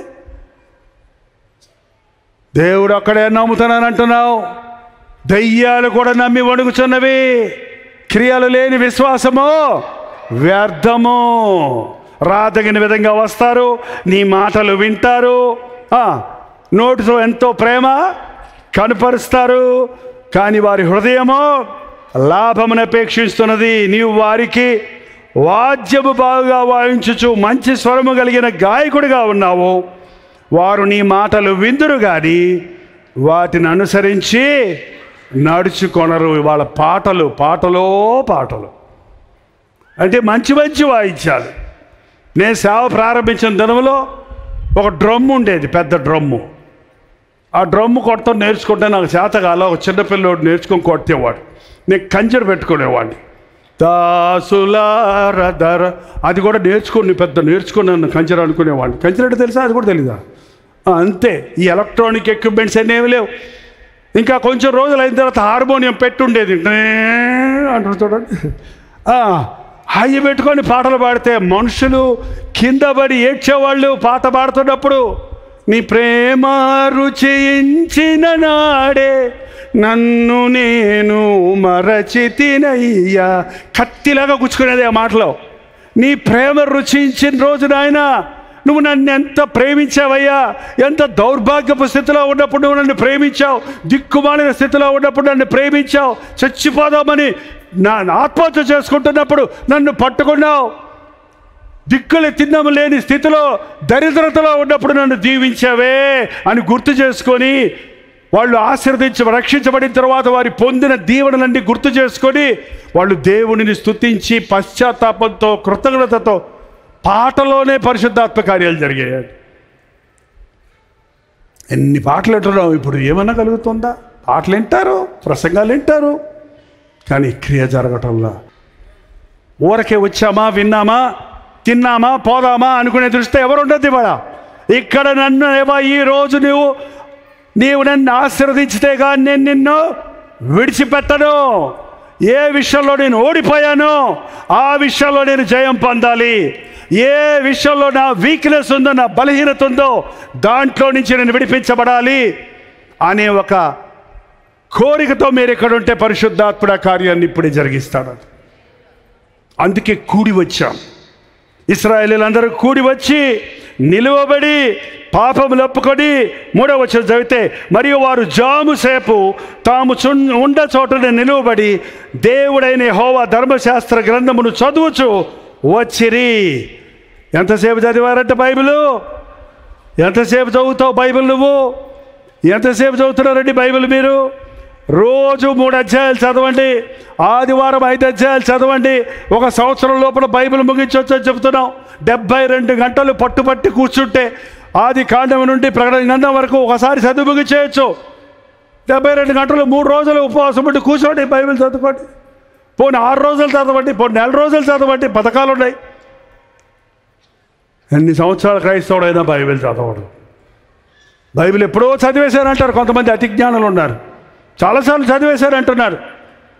దేవుడు అక్కడే నమ్ముతున్నాను అంటున్నావు. దయ్యాలు కూడా నమ్మి వణుకుచున్నవి. క్రియలు లేని విశ్వాసము వ్యర్థము. రాదగిన విధంగా వస్తారు, నీ మాటలు వింటారు, నోటితో ఎంతో ప్రేమ కనపరుస్తారు, కానీ వారి హృదయము లాభమును అపేక్షిస్తున్నది. నీవు వారికి వాద్యము బాగా వాయించుచు మంచి స్వరము కలిగిన గాయకుడిగా ఉన్నావు. వారు నీ మాటలు విందురు కానీ వాటిని అనుసరించి నడుచుకొనరు. వాళ్ళ పాటలో పాటలు అంటే మంచి వాయించాలి. నేను సేవ ప్రారంభించిన దినంలో ఒక డ్రమ్ము ఉండేది, పెద్ద డ్రమ్ము. ఆ డ్రమ్ము కొడతాం నేర్చుకుంటే నాకు చేతగాల. ఒక చిన్నపిల్లోడు నేర్చుకొని కొట్టేవాడు. నేను కంచెరు పెట్టుకునేవాడిని. దాసులారదర అది కూడా నేర్చుకున్నాను కంచెరు అనుకునేవాడిని. కంచెరు అంటే తెలుసా? అది కూడా తెలీదా? అంతే. ఈ ఎలక్ట్రానిక్ ఎక్విప్మెంట్స్ అనేవి లేవు. ఇంకా కొంచెం రోజులు అయిన తర్వాత హార్మోనియం పెట్టుండేది అంటారు చూడండి. అవి పెట్టుకొని పాటలు పాడితే మనుషులు కింద పడి ఏడ్చేవాళ్ళు. పాట పాడుతున్నప్పుడు నీ ప్రేమ రుచించిన నాడే నన్ను నేను మరచితినయ్యా. కత్తిలాగా గుచ్చుకునేది ఆ మాటలో. నీ ప్రేమ రుచించిన రోజు నాయన నువ్వు నన్ను ఎంత ప్రేమించావయ్యా. ఎంత దౌర్భాగ్యపు స్థితిలో ఉన్నప్పుడు నువ్వు నన్ను ప్రేమించావు. దిక్కుమాలిన స్థితిలో ఉన్నప్పుడు నన్ను ప్రేమించావు. చచ్చిపోదామని నా ఆత్మహత్య చేసుకుంటున్నప్పుడు నన్ను పట్టుకున్నావు. దిక్కులు తిన్నము లేని స్థితిలో దరిద్రతలో ఉన్నప్పుడు నన్ను దీవించావే అని గుర్తు చేసుకొని, వాళ్ళు రక్షించబడిన తర్వాత వారి పొందిన దీవెనలన్నీ గుర్తు చేసుకొని వాళ్ళు దేవునిని స్తుతించి పశ్చాత్తాపంతో కృతజ్ఞతతో పాటలోనే పరిశుద్ధాత్మ కార్యాలు జరిగాయి. ఎన్ని పాటలు వింటున్నాం. ఇప్పుడు ఏమన్నా కలుగుతుందా? పాటలు వింటారు, ప్రసంగాలు వింటారు, కానీ క్రియ జరగటంలా. ఊరకే వచ్చామా, విన్నామా, తిన్నామా, పోదామా అనుకునే దృష్టి ఎవరు ఉండద్దు. ఇవాళ ఇక్కడ నన్ను ఈరోజు నీవు నన్ను ఆశీర్వదించితే కానీ నేను నిన్ను విడిచిపెట్టను. ఏ విషయంలో నేను ఓడిపోయానో ఆ విషయంలో నేను జయం పొందాలి. ఏ విషయంలో నా వీక్నెస్ ఉందో, నా బలహీనత ఉందో దాంట్లో నుంచి నేను విడిపించబడాలి అనే ఒక కోరికతో మీరు ఇక్కడ ఉంటే పరిశుద్ధాత్ముడు ఆ కార్యాన్ని ఇప్పుడే జరిగిస్తాడు. అందుకే కూడి వచ్చాం. ఇశ్రాయేలీయులందరూ కూడి వచ్చి నిలువబడి పాపములు ఒప్పుకొని 3వ వచనం చదివితే, మరియు వారు జాము సేపు తాము ఉండ చోటనే నిలువబడి దేవుడైన యెహోవా ధర్మశాస్త్ర గ్రంథమును చదువుచు వచ్చిరి. ఎంతసేపు చదివారంటే బైబిలు? ఎంతసేపు చదువుతావు బైబిల్? నువ్వు ఎంతసేపు చదువుతున్నారండి బైబిల్? మీరు రోజు 3 అధ్యాయాలు చదవండి, ఆదివారం 5 అధ్యాయాలు చదవండి. ఒక సంవత్సరం లోపల బైబిల్ ముగించవచ్చని చెబుతున్నాం. 72 గంటలు పట్టుపట్టి కూర్చుంటే ఆది కాండం నుండి ప్రకటన గ్రంథం వరకు ఒకసారి చదువు ముగించేయచ్చు. 72 గంటలు 3 రోజులు ఉపవాసం ఉండి కూర్చోండి, బైబిల్ చదువుకోండి. పోనీ 6 రోజులు చదవండి, పోనీ 4 రోజులు చదవండి, పథకాలు ఉన్నాయి. ఎన్ని సంవత్సరాలు క్రైస్తవుడైనా బైబిల్ చదవడు. బైబిల్ ఎప్పుడో చదివేశారంటారు కొంతమంది అతి జ్ఞానులు ఉన్నారు. చాలాసార్లు చదివేశారంటున్నారు.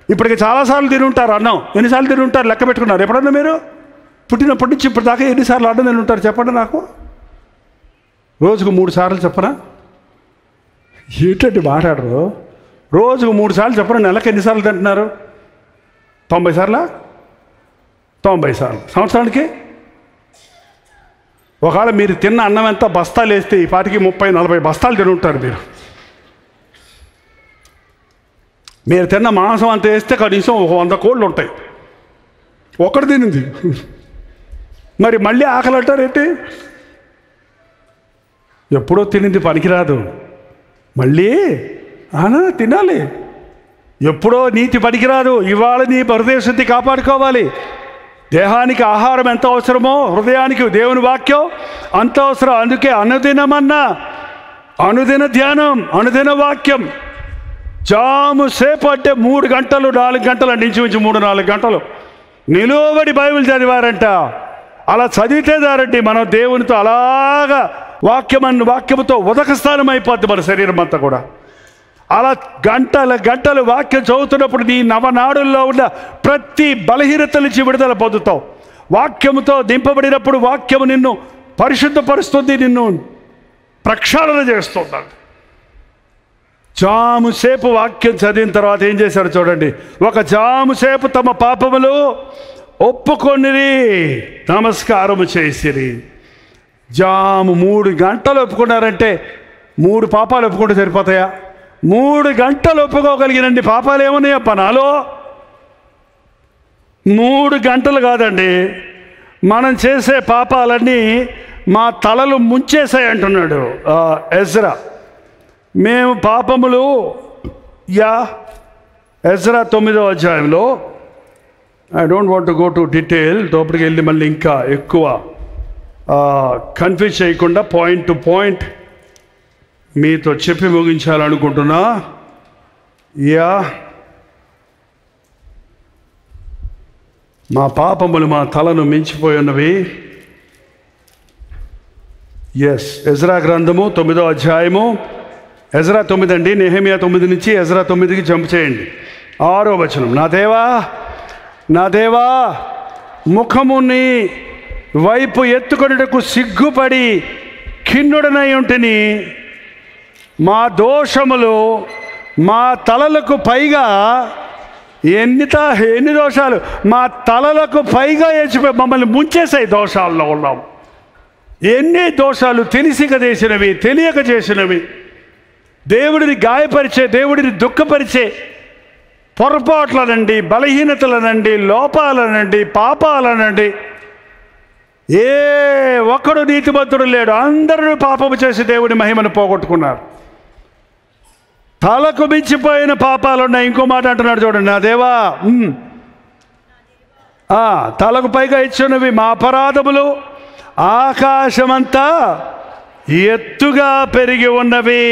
ఇప్పటికి చాలాసార్లు తిని ఉంటారు అన్నం. ఎన్నిసార్లు తిని ఉంటారు లెక్క పెట్టుకున్నారు ఎప్పుడన్నా మీరు? పుట్టినప్పటి నుంచి ఇప్పుడు దాకా ఎన్నిసార్లు అన్నం తిని ఉంటారు చెప్పండి నాకు. రోజుకు 3 సార్లు చెప్పనా? ఏంటంటే మాట్లాడరు. రోజుకు 3 సార్లు చెప్పండి. నెలకు ఎన్నిసార్లు తింటున్నారు? 90 సార్లా? 90 సార్లు. సంవత్సరానికి ఒకవేళ మీరు తిన్న అన్నం ఎంత బస్తాలు వేస్తే ఈ పాటికి 30-40 బస్తాలు తిని ఉంటారు మీరు. మీరు తిన్న మాంసం అంత వేస్తే కనీసం 100 కోళ్ళు ఉంటాయి. ఒకటి తినింది మరి మళ్ళీ ఆకలి అంటారేంటి? ఎప్పుడో తినింది పనికిరాదు, మళ్ళీ తినాలి. ఎప్పుడో నీతి పనికిరాదు. ఇవాళ నీ హృదయ శుద్ధి కాపాడుకోవాలి. దేహానికి ఆహారం ఎంత అవసరమో హృదయానికి దేవుని వాక్యం అంత అవసరం. అందుకే అనుదినమన్నా, అనుదిన ధ్యానం, అనుదిన వాక్యం. జాము సేపు అంటే 3 గంటలు 4 గంటలు ఇంచుమించు 3-4 గంటలు నిలువబడి బైబిల్ చదివారంట. అలా చదివితేదారండి మనం దేవునితో అలాగా వాక్యముతో ఉదక స్థానం అయిపోద్ది మన శరీరం అంతా కూడా. అలా గంటలు వాక్యం చదువుతున్నప్పుడు నీ నవనాడుల్లో ఉన్న ప్రతి బలహీనత నుంచి విడుదల పొందుతావు. వాక్యముతో దింపబడినప్పుడు వాక్యము నిన్ను పరిశుద్ధపరుస్తుంది, నిన్ను ప్రక్షాళన చేస్తుంది. జాము సేపు వాక్యం చదివిన తర్వాత ఏం చేశారు చూడండి. ఒక జాము సేపు తమ పాపములు ఒప్పుకొనిరి, నమస్కారము చేసిరి. జాము 3 గంటలు ఒప్పుకున్నారంటే 3 పాపాలు ఒప్పుకుంటే సరిపోతాయా? 3 గంటలు ఒప్పుకోగలిగినండి పాపాలు ఏమన్నాయా పనాలో? 3 గంటలు కాదండి. మనం చేసే పాపాలన్నీ మా తలలు ముంచేసాయి అంటున్నాడు ఎజ్రా. మేము పాపములు ఎజ్రా 9వ అధ్యాయంలో, I don't want to go to detail, లోపలికి వెళ్ళి మళ్ళీ ఇంకా ఎక్కువ కన్ఫ్యూజ్ చేయకుండా పాయింట్ టు పాయింట్ మీతో చెప్పి ముగించాలనుకుంటున్నా. మా పాపములు మా తలను మించిపోయి ఉన్నవి. ఎజ్రా గ్రంథము 9వ అధ్యాయము, ఎజ్రా 9 అండి, నెహెమియా 9 నుంచి ఎజ్రా 9కి జంప్ చేయండి. 6వ వచనం. నా దేవా ముఖముని వైపు ఎత్తుకొనుటకు సిగ్గుపడి ఖిన్నుడనై ఉంటిని. మా దోషములు మా తలలకు పైగా ఎన్ని దోషాలు మా తలలకు పైగా ఎచ్చిపోయి మమ్మల్ని ముంచేసాయి. దోషాల్లో ఉన్నాం. ఎన్ని దోషాలు తెలిసిక చేసినవి, తెలియక చేసినవి, దేవుడిని గాయపరిచే, దేవుడిని దుఃఖపరిచే పొరపాట్లనండి, బలహీనతలనండి, లోపాలనండి, పాపాలనండి. ఏ ఒక్కడు నీతిమంతుడు లేడు. అందరూ పాపము చేసి దేవుడి మహిమను పోగొట్టుకున్నారు. తలకు మించిపోయిన పాపాలు ఉన్నాయి. ఇంకో మాట అంటున్నాడు చూడండి. నా దేవా తలకు పైగా ఇచ్చినవి మా అపరాధములు ఆకాశమంతా ఎత్తుగా పెరిగి ఉన్నవి.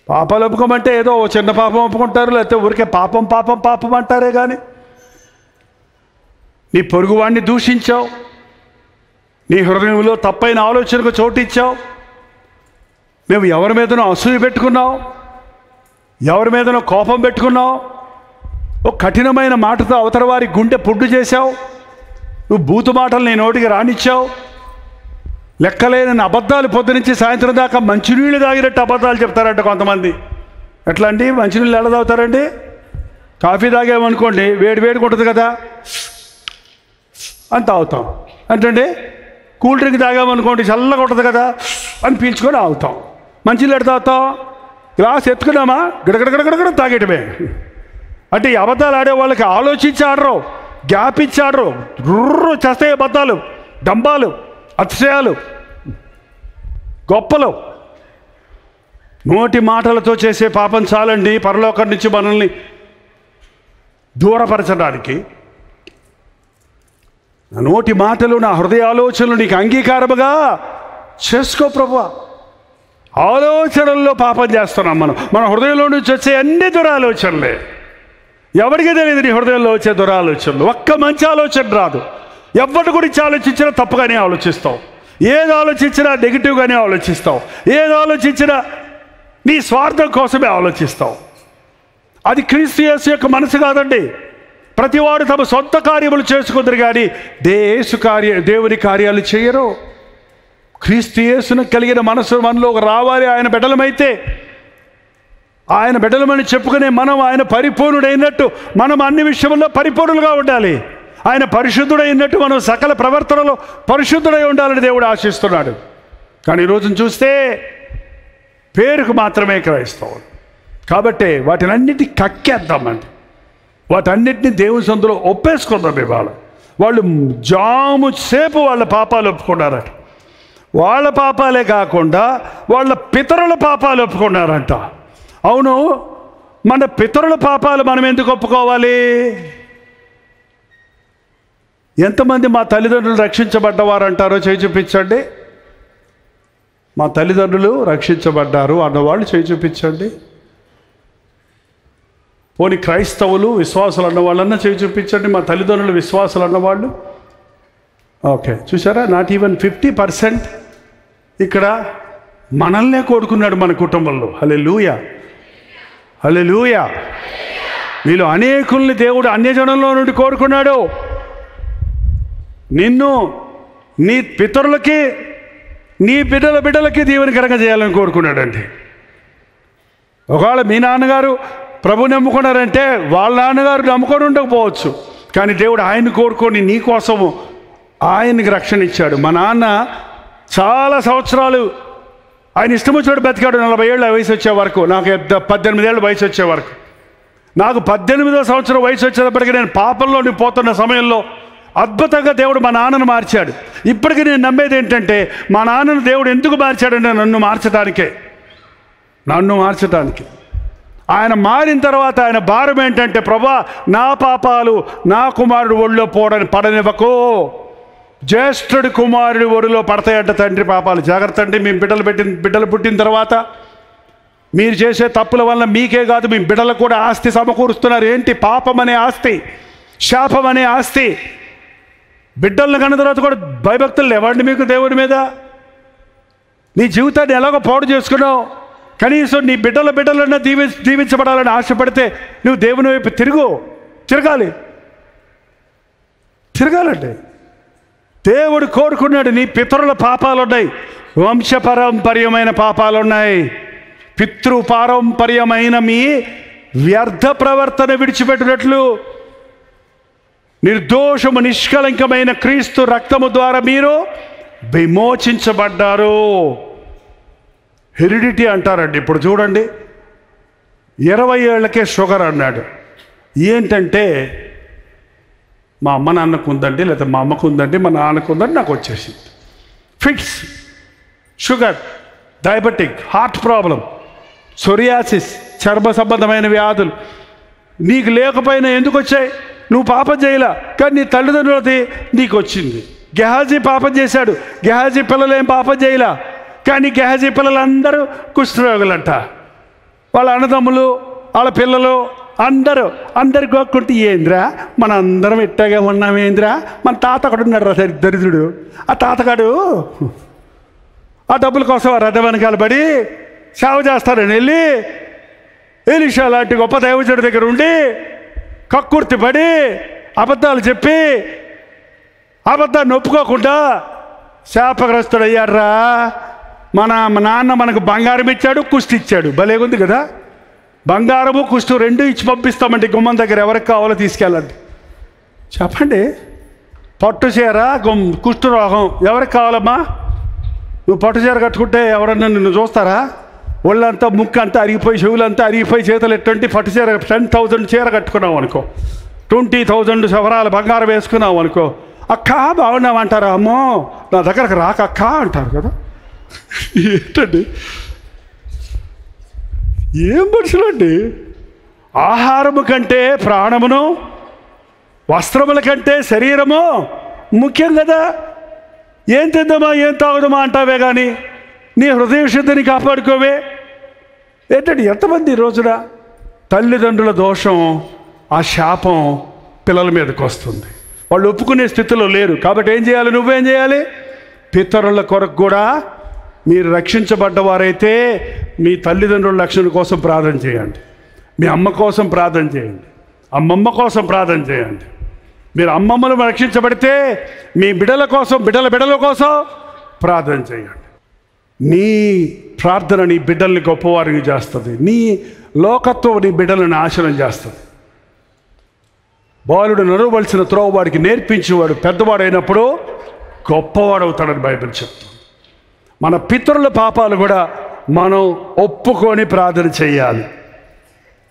పాపాలు ఒప్పుకోమంటే ఏదో చిన్న పాపం ఒప్పుకుంటారు, లేకపోతే ఊరికే పాపం అంటారే కానీ నీ పొరుగువాడిని దూషించావు, నీ హృదయంలో తప్పైన ఆలోచనకు చోటిచ్చావు, మేము ఎవరి మీదనో అసూయ పెట్టుకున్నావు, ఎవరి మీదనో కోపం పెట్టుకున్నావు, ఒక కఠినమైన మాటతో అవతల వారి గుండె పుడ్డు చేశావు, నువ్వు బూతు మాటలు నీ నోటికి రానిచ్చావు, లెక్కలేని అబద్ధాలు పొద్దునుంచి సాయంత్రం దాకా మంచినీళ్ళు తాగినట్టు అబద్ధాలు చెప్తారంట కొంతమంది. ఎట్లా అండి? మంచినీళ్ళు ఎలా తాగుతారండి? కాఫీ తాగామనుకోండి, వేడిగా ఉంటుంది కదా అని తాగుతాం. అంటే కూల్ డ్రింక్ తాగామనుకోండి, చల్లగా ఉంటుంది కదా అని పీల్చుకొని ఆగుతాం. మంచినీళ్ళు ఎట్లా తాగుతాం? గ్లాస్ ఎత్తుకున్నామా గడగడగడగడ తాగేయటమే. అంటే ఈ అబద్ధాలు ఆడే వాళ్ళకి ఆలోచించి ఆడరు, గ్యాప్ ఇచ్చి ఆడరు. రుర్రు చేస్తాయి అబద్ధాలు, డంబాలు, అతిశయాలు, గొప్పలు. నోటి మాటలతో చేసే పాపం చాలండి పరలోకం నుంచి మనల్ని దూరపరచడానికి. నా నోటి మాటలు, నా హృదయ ఆలోచనలు నీకు అంగీకారముగా చేసుకో ప్రభువా. ఆలోచనల్లో పాపం చేస్తున్నాం మనం. మన హృదయంలో నుంచి వచ్చే అన్ని దురాలోచనలే. ఎవరికి తెలియదు నీ హృదయంలో వచ్చే దురాలోచనలు. ఒక్క మంచి ఆలోచన రాదు. ఎవరి గురించి ఆలోచించినా తప్పుగానే ఆలోచిస్తావు. ఏది ఆలోచించినా నెగిటివ్గానే ఆలోచిస్తావు. ఏది ఆలోచించినా నీ స్వార్థం కోసమే ఆలోచిస్తావు. అది క్రీస్తు యేసు యొక్క మనసు కాదండి. ప్రతివాడు తమ సొంత కార్యములు చేసుకుందరు కానీ దేవుని కార్యాలు చేయరు. క్రీస్తు యేసును కలిగిన మనసు మనలో రావాలి. ఆయన బిడ్డలమైతే, ఆయన బిడ్డలమని చెప్పుకునే మనం ఆయన పరిపూర్ణుడైనట్టు మనం అన్ని విషయంలో పరిపూర్ణులుగా ఉండాలి. ఆయన పరిశుద్ధుడైనట్టు మనం సకల ప్రవర్తనలో పరిశుద్ధుడై ఉండాలని దేవుడు ఆశిస్తున్నాడు. కానీ ఈరోజును చూస్తే పేరుకు మాత్రమే క్రైస్తవులు. కాబట్టి వాటినన్నిటినీ కక్కేద్దామండి. వాటన్నిటిని దేవుని సందులో ఒప్పేసుకుందాం. ఇవాళ వాళ్ళు జాము సేపు వాళ్ళ పాపాలు ఒప్పుకున్నారట. వాళ్ళ పాపాలే కాకుండా వాళ్ళ పితరుల పాపాలు ఒప్పుకున్నారంట. అవును, మన పితరుల పాపాలు మనం ఎందుకు ఒప్పుకోవాలి? ఎంతమంది మా తల్లిదండ్రులు రక్షించబడ్డవారు అంటారో చేయి చూపించండి. మా తల్లిదండ్రులు రక్షించబడ్డారు అన్నవాళ్ళు చేయి చూపించండి. పోనీ క్రైస్తవులు విశ్వాసులు అన్నవాళ్ళన్నా చేయి చూపించండి. మా తల్లిదండ్రులు విశ్వాసులు అన్నవాళ్ళు. ఓకే, చూసారా, నాట్ ఈవెన్ 50% ఇక్కడ మనల్నే కోరుకున్నాడు మన కుటుంబంలో. హల్లెలూయా, హల్లెలూయా. మీలో అనేకుల్ని దేవుడు అన్యజనంలో నుండి కోరుకున్నాడు. నిన్ను నీ పితరులకి నీ బిడ్డలకి దీవెనకరంగా చేయాలని కోరుకున్నాడండి. ఒకవేళ మీ నాన్నగారు ప్రభు నమ్ముకున్నారంటే వాళ్ళ నాన్నగారు నమ్ముకొని ఉండకపోవచ్చు, కానీ దేవుడు ఆయన్ని కోరుకొని నీ కోసము ఆయనకి రక్షణ ఇచ్చాడు. మా నాన్న చాలా సంవత్సరాలు ఆయన ఇష్టం వచ్చినట్టు బతికాడు. 40 ఏళ్ళ వయసు వచ్చే వరకు, నాకు 18 ఏళ్ళ వయసు వచ్చే వరకు. నాకు 18వ సంవత్సరం వయసు వచ్చేటప్పటికి నేను పాపంలో పోతున్న సమయంలో అద్భుతంగా దేవుడు మా నాన్నను మార్చాడు. ఇప్పటికీ నేను నమ్మేది ఏంటంటే మా నాన్నను దేవుడు ఎందుకు మార్చాడంటే నన్ను మార్చటానికి. ఆయన మారిన తర్వాత ఆయన భారం ఏంటంటే, ప్రభా నా పాపాలు నా కుమారుడు ఒళ్ళో పడనివ్వకు. జ్యేష్ఠుడి కుమారుడి ఒడిలో పడతాయంట తండ్రి పాపాలు. జాగ్రత్త అండి, మీ బిడ్డలు పుట్టిన తర్వాత మీరు చేసే తప్పుల వల్ల మీకే కాదు మీ బిడ్డలకు కూడా ఆస్తి సమకూరుస్తున్నారు. ఏంటి? పాపం అనే ఆస్తి, శాపం అనే ఆస్తి. బిడ్డలను కన్న తర్వాత కూడా భయభక్తులు లేవండి మీకు దేవుని మీద. నీ జీవితాన్ని ఎలాగో పాడు చేసుకున్నావు. కనీసం నీ బిడ్డలన్నా దీవించబడాలని ఆశపడితే నువ్వు దేవుని వైపు తిరగాలండి. దేవుడు కోరుకున్నాడు. నీ పితరుల పాపాలు ఉన్నాయి, వంశపారంపర్యమైన పాపాలు ఉన్నాయి. పితృపారంపర్యమైన మీ వ్యర్థ ప్రవర్తన విడిచిపెట్టినట్లు నిర్దోషము నిష్కలంకమైన క్రీస్తు రక్తము ద్వారా మీరు విమోచించబడ్డారు. హెరిడిటీ అంటారండి. ఇప్పుడు చూడండి, 20 ఏళ్ళకే షుగర్ అన్నాడు. ఏంటంటే మా అమ్మ నాన్నకు ఉందండి, లేదా మా అమ్మకు ఉందండి, మా నాన్నకు ఉందండి, నాకు వచ్చేసింది. Fits, sugar, diabetic, heart problem, psoriasis, చర్మ సంబంధమైన వ్యాధులు నీకు లేకపోయినా ఎందుకు వచ్చాయి? నువ్వు పాపం చేయలా, కానీ నీ తల్లిదండ్రులది నీకు వచ్చింది. గెహాజీ పాపం చేశాడు, గెహాజీ పిల్లలు ఏం పాపం చేయలా, కానీ గెహాజీ పిల్లలందరూ కుష్ఠరోగులంట. వాళ్ళ అన్నదమ్ములు, వాళ్ళ పిల్లలు అందరు గోక్కుంటే ఏంద్రా మన అందరం ఇట్టాగే ఉన్నామేంద్రా. మన తాత ఒకడు ఉన్నాడు దరిద్రుడు. ఆ తాతగాడు ఆ డబ్బుల కోసం ఆ రథ వెనకాల పడి సేవ చేస్తారని వెళ్ళి ఎలీషా లాంటి గొప్ప దైవజుడి దగ్గర ఉండి కక్కుర్తి పడి అబద్ధాలు చెప్పి అబద్ధాన్ని ఒప్పుకోకుండా శాపగ్రస్తుడయ్యాడ్రా. మన నాన్న మనకు బంగారం ఇచ్చాడు, కుష్టి ఇచ్చాడు. భలేగుంది కదా. బంగారము కుష్టు 2 ఇచ్చి పంపిస్తామంటే గుమ్మం దగ్గర ఎవరికి కావాలో తీసుకెళ్ళండి. చెప్పండి, పట్టు చీర కుష్టు రోగం ఎవరికి కావాలమ్మా? నువ్వు పట్టు చీర కట్టుకుంటే ఎవరన్నా నిన్ను చూస్తారా? ఒళ్ళంతా ముక్కు అంతా అరిగిపోయి, చెవులంతా అరిగిపోయి, చేతులు ఎటువంటి పట్టు చీర 10,000 చీర కట్టుకున్నావు అనుకో, 20,000 సవరాలు బంగారం వేసుకున్నావు అనుకో, అక్క బాగున్నావు అంటారా? అమ్మో నా దగ్గరకు రాక అక్క అంటారు కదా. ఏంటండి, ఏం మనుషులండి? ఆహారము కంటే ప్రాణమును, వస్త్రముల కంటే శరీరము ముఖ్యం కదా. ఏం తిందామా ఏం తాగుదామా అంటావే కానీ నీ హృదయ శుద్ధిని కాపాడుకోవే. ఏంటండి, ఎంతమంది ఈ రోజున తల్లిదండ్రుల దోషం, ఆ శాపం పిల్లల మీదకి వస్తుంది. వాళ్ళు ఒప్పుకునే స్థితిలో లేరు. కాబట్టి ఏం చేయాలి? నువ్వేం చేయాలి? పితరుల కొరకు కూడా మీరు రక్షించబడ్డవారైతే మీ తల్లిదండ్రుల రక్షణ కోసం ప్రార్థన చేయండి. మీ అమ్మ కోసం ప్రార్థన చేయండి. అమ్మమ్మ కోసం ప్రార్థన చేయండి. మీరు అమ్మమ్మలు రక్షించబడితే మీ బిడ్డల కోసం, బిడ్డల కోసం ప్రార్థన చేయండి. నీ ప్రార్థన నీ బిడ్డల్ని గొప్పవారిని చేస్తుంది. నీ లోకత్వం నీ బిడ్డలను నాశనం చేస్తుంది. బాలుడు నడవవలసిన త్రోవ వాడికి నేర్పించేవాడు పెద్దవాడైనప్పుడు గొప్పవాడు అవుతాడని బైబిల్ చెప్తుంది. మన పితరుల పాపాలు కూడా మనం ఒప్పుకొని ప్రార్థన చేయాలి.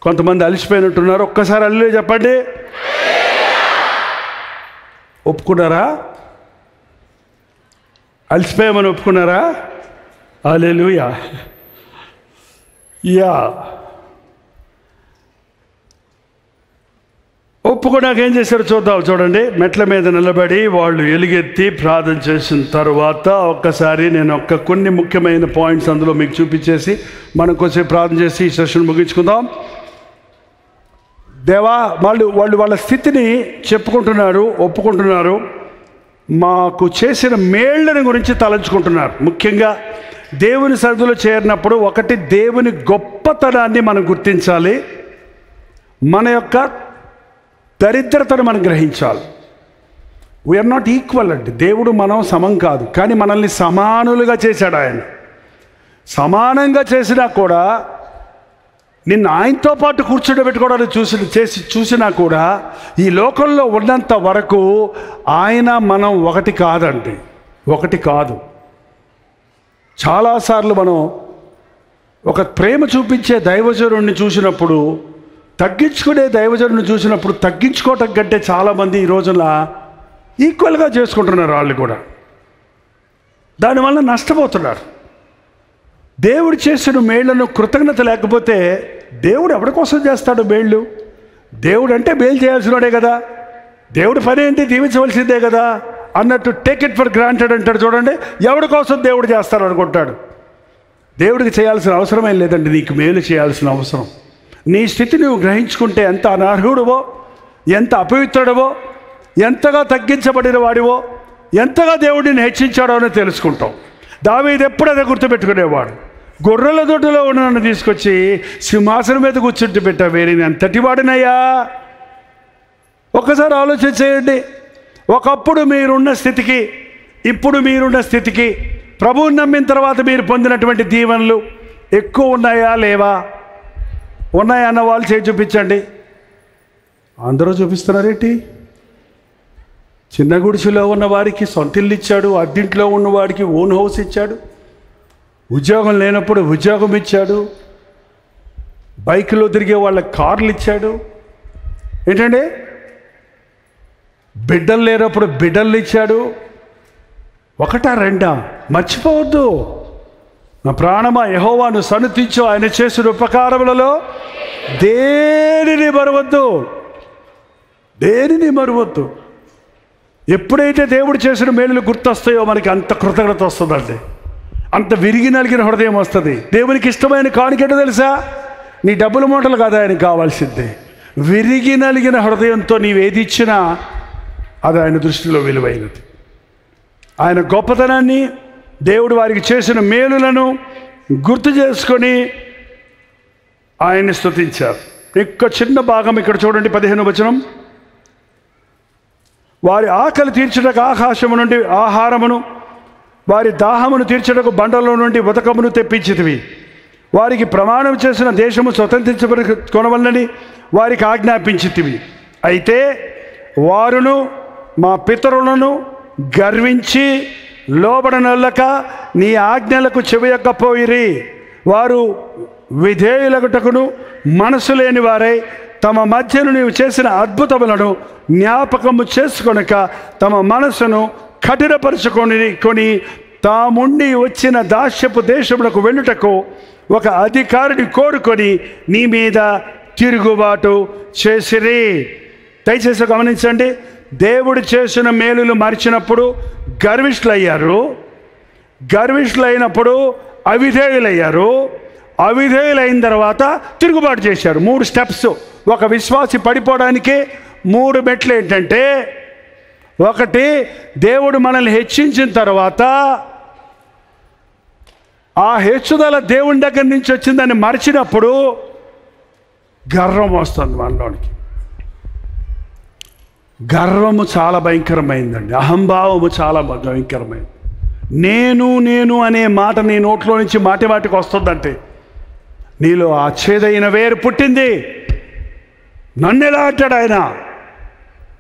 కొంతమంది అలిసిపోయినట్టున్నారు. ఒక్కసారి అల్లు చెప్పండి. ఒప్పుకున్నారా? అలిసిపోయామని ఒప్పుకున్నారా? హల్లెలూయా. యా, ఒప్పుకున్నాక ఏం చేశారో చూద్దాం. చూడండి, మెట్ల మీద నిలబడి వాళ్ళు ఎలుగెత్తి ప్రార్థన చేసిన తర్వాత ఒక్కసారి నేను కొన్ని ముఖ్యమైన పాయింట్స్ అందులో మీకు చూపించేసి మనం కొంచెం ప్రార్థన చేసి ఈ సెషన్ ముగించుకుందాం. దేవా, వాళ్ళు వాళ్ళ స్థితిని చెప్పుకుంటున్నారు, ఒప్పుకుంటున్నారు, మాకు చేసిన మేళ్ళని గురించి తలంచుకుంటున్నారు. ముఖ్యంగా దేవుని సన్నిధిలో చేరినప్పుడు ఒకటి, దేవుని గొప్పతనాన్ని మనం గుర్తించాలి, మన యొక్క దరిద్రతను మనం గ్రహించాలి. వీఆర్ నాట్ ఈక్వల్ అండి. దేవుడు మనం సమం కాదు, కానీ మనల్ని సమానులుగా చేశాడు. ఆయన సమానంగా చేసినా కూడా, నిన్ను ఆయనతో పాటు కూర్చోబెట్టుకోవడానికి చూసినా కూడా ఈ లోకంలో ఉన్నంత వరకు ఆయన మనం ఒకటి కాదండి, ఒకటి కాదు. చాలాసార్లు మనం ఒక ప్రేమ చూపించే దైవజనుడిని చూసినప్పుడు, తగ్గించుకునే దైవజనుడిని చూసినప్పుడు తగ్గించుకోవటం కంటే చాలామంది ఈ రోజున ఈక్వల్గా చేసుకుంటున్నారు. వాళ్ళు కూడా దానివల్ల నష్టపోతున్నారు. దేవుడు చేసిన మేళ్లను కృతజ్ఞత లేకపోతే దేవుడు ఎవరి కోసం చేస్తాడు మేళ్ళు? దేవుడు అంటే మేలు చేయాల్సినోడే కదా, దేవుడి పని ఏంటి, దీవించవలసిందే కదా అన్నట్టు టేక్ ఇట్ ఫర్ గ్రాంటెడ్ అంటాడు. చూడండి, ఎవడి కోసం దేవుడు చేస్తాడు అనుకుంటాడు. దేవుడికి చేయాల్సిన అవసరం ఏం లేదండి, నీకు మేలు చేయాల్సిన అవసరం. నీ స్థితి నువ్వు గ్రహించుకుంటే ఎంత అనర్హుడివో, ఎంత అపవిత్రుడివో, ఎంతగా తగ్గించబడిన వాడివో, ఎంతగా దేవుడిని హెచ్చించాడో అని తెలుసుకుంటాం. దావీదు ఎప్పుడు అదే గుర్తుపెట్టుకునేవాడు. గొర్రెల దొడ్డులో ఉన్న నన్ను తీసుకొచ్చి సింహాసనం మీద కూర్చుంటూ పెట్టావే, నేను ఎంతటి వాడినయ్యా. ఒక్కసారి ఆలోచన చేయండి. ఒకప్పుడు మీరున్న స్థితికి, ఇప్పుడు మీరున్న స్థితికి, ప్రభువుని నమ్మిన తర్వాత మీరు పొందినటువంటి దీవెనలు ఎక్కువ ఉన్నాయా లేవా? ఉన్నాయా అన్న వాళ్ళు చేసి చూపించండి. అందరూ చూపిస్తున్నారేంటి? చిన్న గుడిసెలో ఉన్న వారికి సొంత ఇల్లు ఇచ్చాడు, అద్దెంట్లో ఉన్నవాడికి ఓన్ హౌస్ ఇచ్చాడు, ఉద్యోగం లేనప్పుడు ఉద్యోగం ఇచ్చాడు, బైక్లో తిరిగే వాళ్ళకి కార్లు ఇచ్చాడు. ఏంటండి, బిడ్డలు లేనప్పుడు బిడ్డలు ఇచ్చాడు. ఒకటా రెండా? మర్చిపోవద్దు. నా ప్రాణమా యెహోవాను సన్నుతించు, ఆయన చేసిన ఉపకారములలో దేనిని మరవద్దు, దేనిని మరవద్దు. ఎప్పుడైతే దేవుడు చేసిన మేలులు గుర్తొస్తాయో మనకి అంత కృతజ్ఞత వస్తుందండి, అంత విరిగి నలిగిన హృదయం వస్తుంది. దేవునికి ఇష్టమైన కానుకేంటో తెలుసా? నీ డబ్బుల మూటలు కాదు ఆయనకి కావాల్సిందే. విరిగి నలిగిన హృదయంతో నీవేది ఇచ్చినా అది ఆయన దృష్టిలో విలువైనది. ఆయన గొప్పతనాన్ని, దేవుడు వారికి చేసిన మేలులను గుర్తు చేసుకొని ఆయన్ని స్తుతించారు. ఇంకో చిన్న భాగం ఇక్కడ చూడండి, 15వ వచనం. వారి ఆకలి తీర్చుటకు ఆకాశము నుండి ఆహారమును, వారి దాహమును తీర్చుటకు బండలో నుండి ఉదకమును తెప్పించితివి. వారికి ప్రమాణం చేసిన దేశము స్వతంత్రించుకొనవలనని వారికి ఆజ్ఞాపించితివి. అయితే వారును మా పితరులను గర్వించి లోబడనొల్లక నీ ఆజ్ఞలకు చెవియకపోయిరి. వారు విధేయులగుటకును మనసు లేని వారై తమ మధ్యను నీవు చేసిన అద్భుతములను జ్ఞాపకము చేసుకొనక తమ మనసును కఠినపరుచుకొని తాముండి వచ్చిన దాస్యపు దేశములకు వెళ్ళుటకు ఒక అధికారిని కోరుకొని నీ మీద తిరుగుబాటు చేసిరి. దయచేసి గమనించండి, దేవుడు చేసిన మేలులు మరిచినప్పుడు గర్విష్ఠులయ్యారు, గర్విష్ఠులైనప్పుడు అవిధేయులయ్యారు, అవిధేయులైన తర్వాత తిరుగుబాటు చేశారు. 3 స్టెప్స్. ఒక విశ్వాసి పడిపోవడానికి 3 మెట్లు ఏంటంటే, ఒకటి, దేవుడు మనల్ని హెచ్చించిన తర్వాత ఆ హెచ్చుదల దేవుని దగ్గర నుంచి వచ్చిందని మరిచినప్పుడు గర్వం వస్తుంది మనలోనికి. గర్వము చాలా భయంకరమైందండి, అహంభావము చాలా భయంకరమైంది. నేను అనే మాట నీ నోట్లో నుంచి మాటి మాటికి వస్తుందంటే నీలో ఆ చేదైన వేరు పుట్టింది. నన్ను ఎలా అంటాడు ఆయన?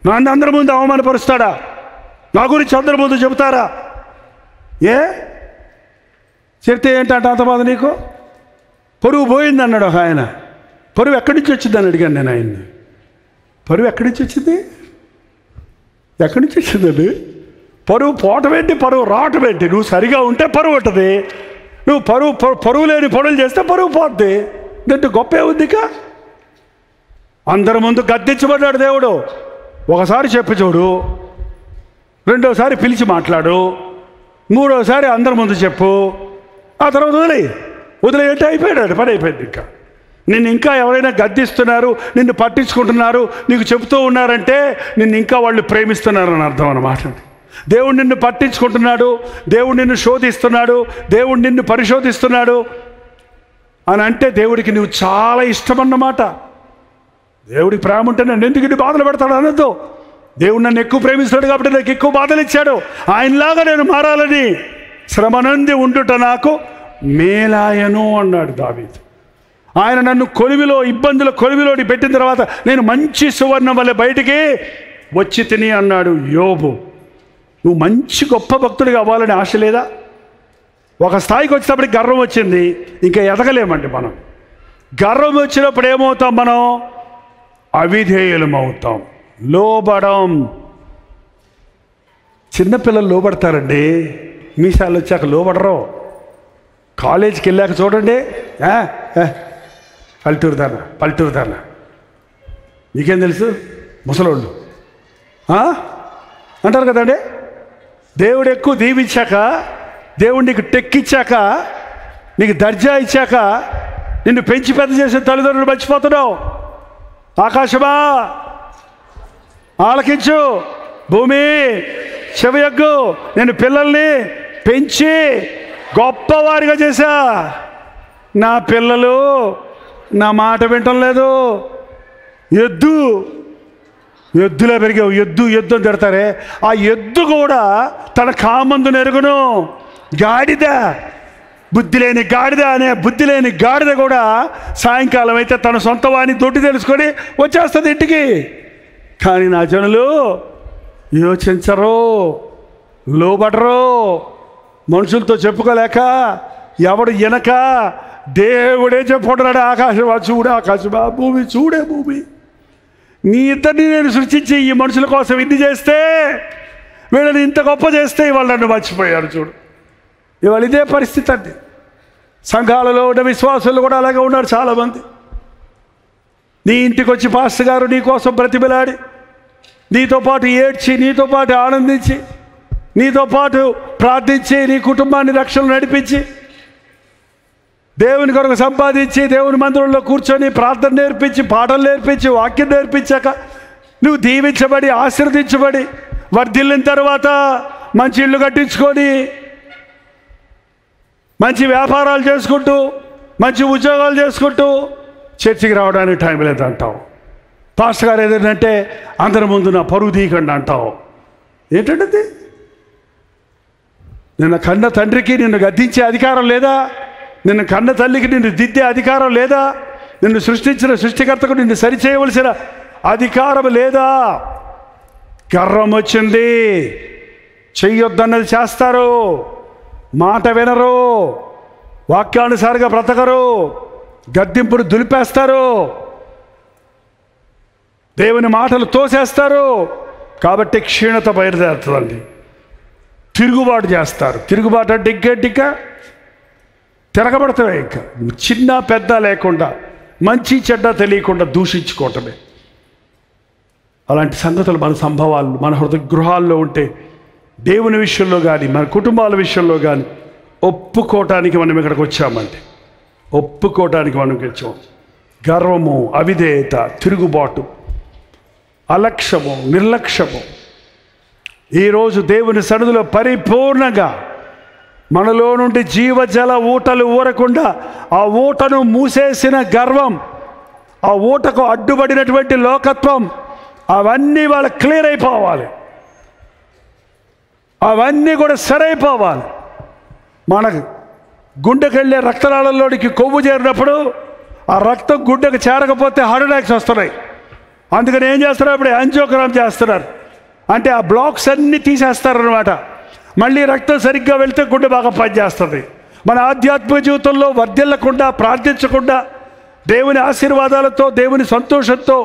నన్ను అందరి ముందు అవమానపరుస్తాడా? నా గురించి అందరి ముందు చెబుతారా? చెప్తే ఏంటంటే అంత బాధ నీకు? పరువు పోయింది అన్నాడు ఒక ఆయన. పరువు ఎక్కడి నుంచి వచ్చిందని అడిగాను నేను ఆయన్ని. పరువు ఎక్కడి నుంచి వచ్చింది? ఎక్కడి నుంచి వచ్చిందండి? పరువు పోవటం ఏంటి, పరువు రావటం ఏంటి? నువ్వు సరిగా ఉంటే పరువు ఉంటుంది, నువ్వు పరువు లేని పనులు చేస్తే పరువు పోద్ది. దీంట్లో గొప్ప ఏముందిక? అందరి ముందు గద్దించబడ్డాడు దేవుడు. ఒకసారి చెప్పు చూడు, రెండోసారి పిలిచి మాట్లాడు, మూడోసారి అందరి ముందు చెప్పు, ఆ తర్వాత వదిలేయంటే అయిపోయాడు, పని అయిపోయింది. ఇంకా నిన్ను ఇంకా ఎవరైనా గద్దిస్తున్నారు, నిన్ను పట్టించుకుంటున్నారు, నీకు చెబుతూ ఉన్నారంటే నిన్ను ఇంకా వాళ్ళు ప్రేమిస్తున్నారని అర్థం అన్నమాట. దేవుడు నిన్ను పట్టించుకుంటున్నాడు, దేవుడు నిన్ను శోధిస్తున్నాడు, దేవుడు నిన్ను పరిశోధిస్తున్నాడు అని అంటే దేవుడికి నువ్వు చాలా ఇష్టమన్నమాట. దేవుడికి ప్రేమ ఉంటే నన్ను ఎందుకు ఇన్ని బాధలు పెడతాడు అనొద్దు. దేవుడు నన్ను ఎక్కువ ప్రేమిస్తాడు కాబట్టి నాకు ఎక్కువ బాధలు ఇచ్చాడు, ఆయనలాగా నేను మారాలని శ్రమనంది ఉండుట నాకు మేలాయను అన్నాడు దావీదు. ఆయన నన్ను ఇబ్బందుల కొలిమిలోని పెట్టిన తర్వాత నేను మంచి సువర్ణం వల్ల బయటికి వచ్చి తిని అన్నాడు యోబు. నువ్వు మంచి గొప్ప భక్తుడిగా అవ్వాలని ఆశ లేదా? ఒక స్థాయికి వచ్చేటప్పటికి గర్వం వచ్చింది, ఇంకా ఎదగలేమండి మనం. గర్వం వచ్చినప్పుడు ఏమవుతాం మనం? అవిధేయులం అవుతాం, లోబడం. చిన్నపిల్లలు లోబడతారండి, మీసాలు వచ్చాక లోబడరు. కాలేజీకి వెళ్ళాక చూడండి, పల్లెటూరు దాన్న మీకేం తెలుసు ముసలోళ్ళు అంటారు కదండి. దేవుడు ఎక్కువ దీవించాక, దేవుడు నీకు టెక్కిచ్చాక, నీకు దర్జా ఇచ్చాక, నిన్ను పెంచి పెద్ద చేసిన తల్లిదండ్రులు మర్చిపోతున్నావు. ఆకాశమా ఆలకించు, భూమి చెవియగ్గు, నేను పిల్లల్ని పెంచి గొప్పవారిగా చేశా. నా పిల్లలు నా మాట వింటం లేదు. ఎద్దులో పెరిగావు, ఎద్దు అని తిడతారే, ఆ ఎద్దు కూడా తన కామందు నెరుగును. గాడిద, బుద్ధి లేని గాడిద కూడా సాయంకాలం అయితే తన సొంత వాణి దొడ్డి తెలుసుకొని వచ్చేస్తుంది ఇంటికి. కానీ నా జనులు యోచించరు, లోబడరు. మనుషులతో చెప్పుకోలేక, ఎవడు వెనక దేవుడే చెప్పుకుంటున్నాడు. ఆకాశమా భూమి చూడే, భూమి నీ ఇద్దరిని నేను సృష్టించి ఈ మనుషుల కోసం ఇన్ని చేస్తే, వీళ్ళని ఇంత గొప్ప చేస్తే ఇవాళ నన్ను మర్చిపోయారు. చూడు, ఇవాళ ఇదే పరిస్థితి అండి. సంఘాలలో ఉన్న విశ్వాసులు కూడా అలాగే ఉన్నారు చాలామంది. నీ ఇంటికి వచ్చి పాస్టర్ గారు నీ కోసం బ్రతిమలాడి, నీతో పాటు ఏడ్చి, నీతో పాటు ఆనందించి, నీతో పాటు ప్రార్థించి, నీ కుటుంబాన్ని రక్షణ నడిపించి, దేవుని కొరకు సంపాదించి, దేవుని మందిరంలో కూర్చొని ప్రార్థన నేర్పించి, పాటలు నేర్పించి, వాక్యం నేర్పించాక నువ్వు దీవించబడి, ఆశీర్వదించబడి, వర్ధిల్లిన తర్వాత మంచి ఇల్లు కట్టించుకొని, మంచి వ్యాపారాలు చేసుకుంటూ, మంచి ఉద్యోగాలు చేసుకుంటూ చర్చికి రావడానికి టైం లేదంటావు. పాస్టర్ గారు ఏదంటే అందరి ముందు నా పరువు తీయకండి అంటావు. ఏంటంటే నిన్న కన్న తండ్రికి నిన్ను గద్దించే అధికారం లేదా? నిన్ను కన్న తల్లికి నిన్ను దిద్దే అధికారం లేదా? నిన్ను సృష్టించిన సృష్టికర్తకు నిన్ను సరిచేయవలసిన అధికారం లేదా? గర్వం వచ్చింది, చెయ్యొద్దన్నది చేస్తారు, మాట వినరు, వాక్యానుసారంగా బ్రతకరు, గద్దింపును దులిపేస్తారు, దేవుని మాటలు తోసేస్తారు. కాబట్టి క్షీణత బయలుదేరుతుందండి. తిరుగుబాటు చేస్తారు. తిరుగుబాటు అంటే ఇంకా తిరగబడతాయి. ఇంకా చిన్న పెద్ద లేకుండా, మంచి చెడ్డ తెలియకుండా దూషించుకోవటమే. అలాంటి సంగతులు, మన సంభవాలు మన హృదయ గృహాల్లో ఉంటే దేవుని విషయంలో కానీ, మన కుటుంబాల విషయంలో కానీ ఒప్పుకోవటానికి మనం ఇక్కడికి వచ్చామండి. ఒప్పుకోవటానికి మనం వచ్చాం. గర్వము, అవిధేయత, తిరుగుబాటు, అలక్ష్యము, నిర్లక్ష్యము ఈరోజు దేవుని సన్నిధిలో పరిపూర్ణంగా మనలో నుండి జీవజల ఊటలు ఊరకుండా ఆ ఊటను మూసేసిన గర్వం, ఆ ఊటకు అడ్డుపడినటువంటి లోకత్వం, అవన్నీ వాళ్ళ క్లియర్ అయిపోవాలి. అవన్నీ కూడా సరైపోవాలి. మనకు గుండెకి వెళ్ళే రక్తనాళంలోనికి కొవ్వు చేరినప్పుడు ఆ రక్తం గుండెకు చేరకపోతే హార్ట్ అటాక్స్ వస్తున్నాయి. అందుకని ఏం చేస్తున్నారు? ఇప్పుడు యాంజియోగ్రామ్ చేస్తున్నారు. అంటే ఆ బ్లాక్స్ అన్నీ తీసేస్తారనమాట. మళ్ళీ రక్తం సరిగ్గా వెళ్తే గుండె బాగా పనిచేస్తుంది. మన ఆధ్యాత్మిక జీవితంలో వర్ధిల్లకుండా, ప్రార్థించకుండా, దేవుని ఆశీర్వాదాలతో, దేవుని సంతోషంతో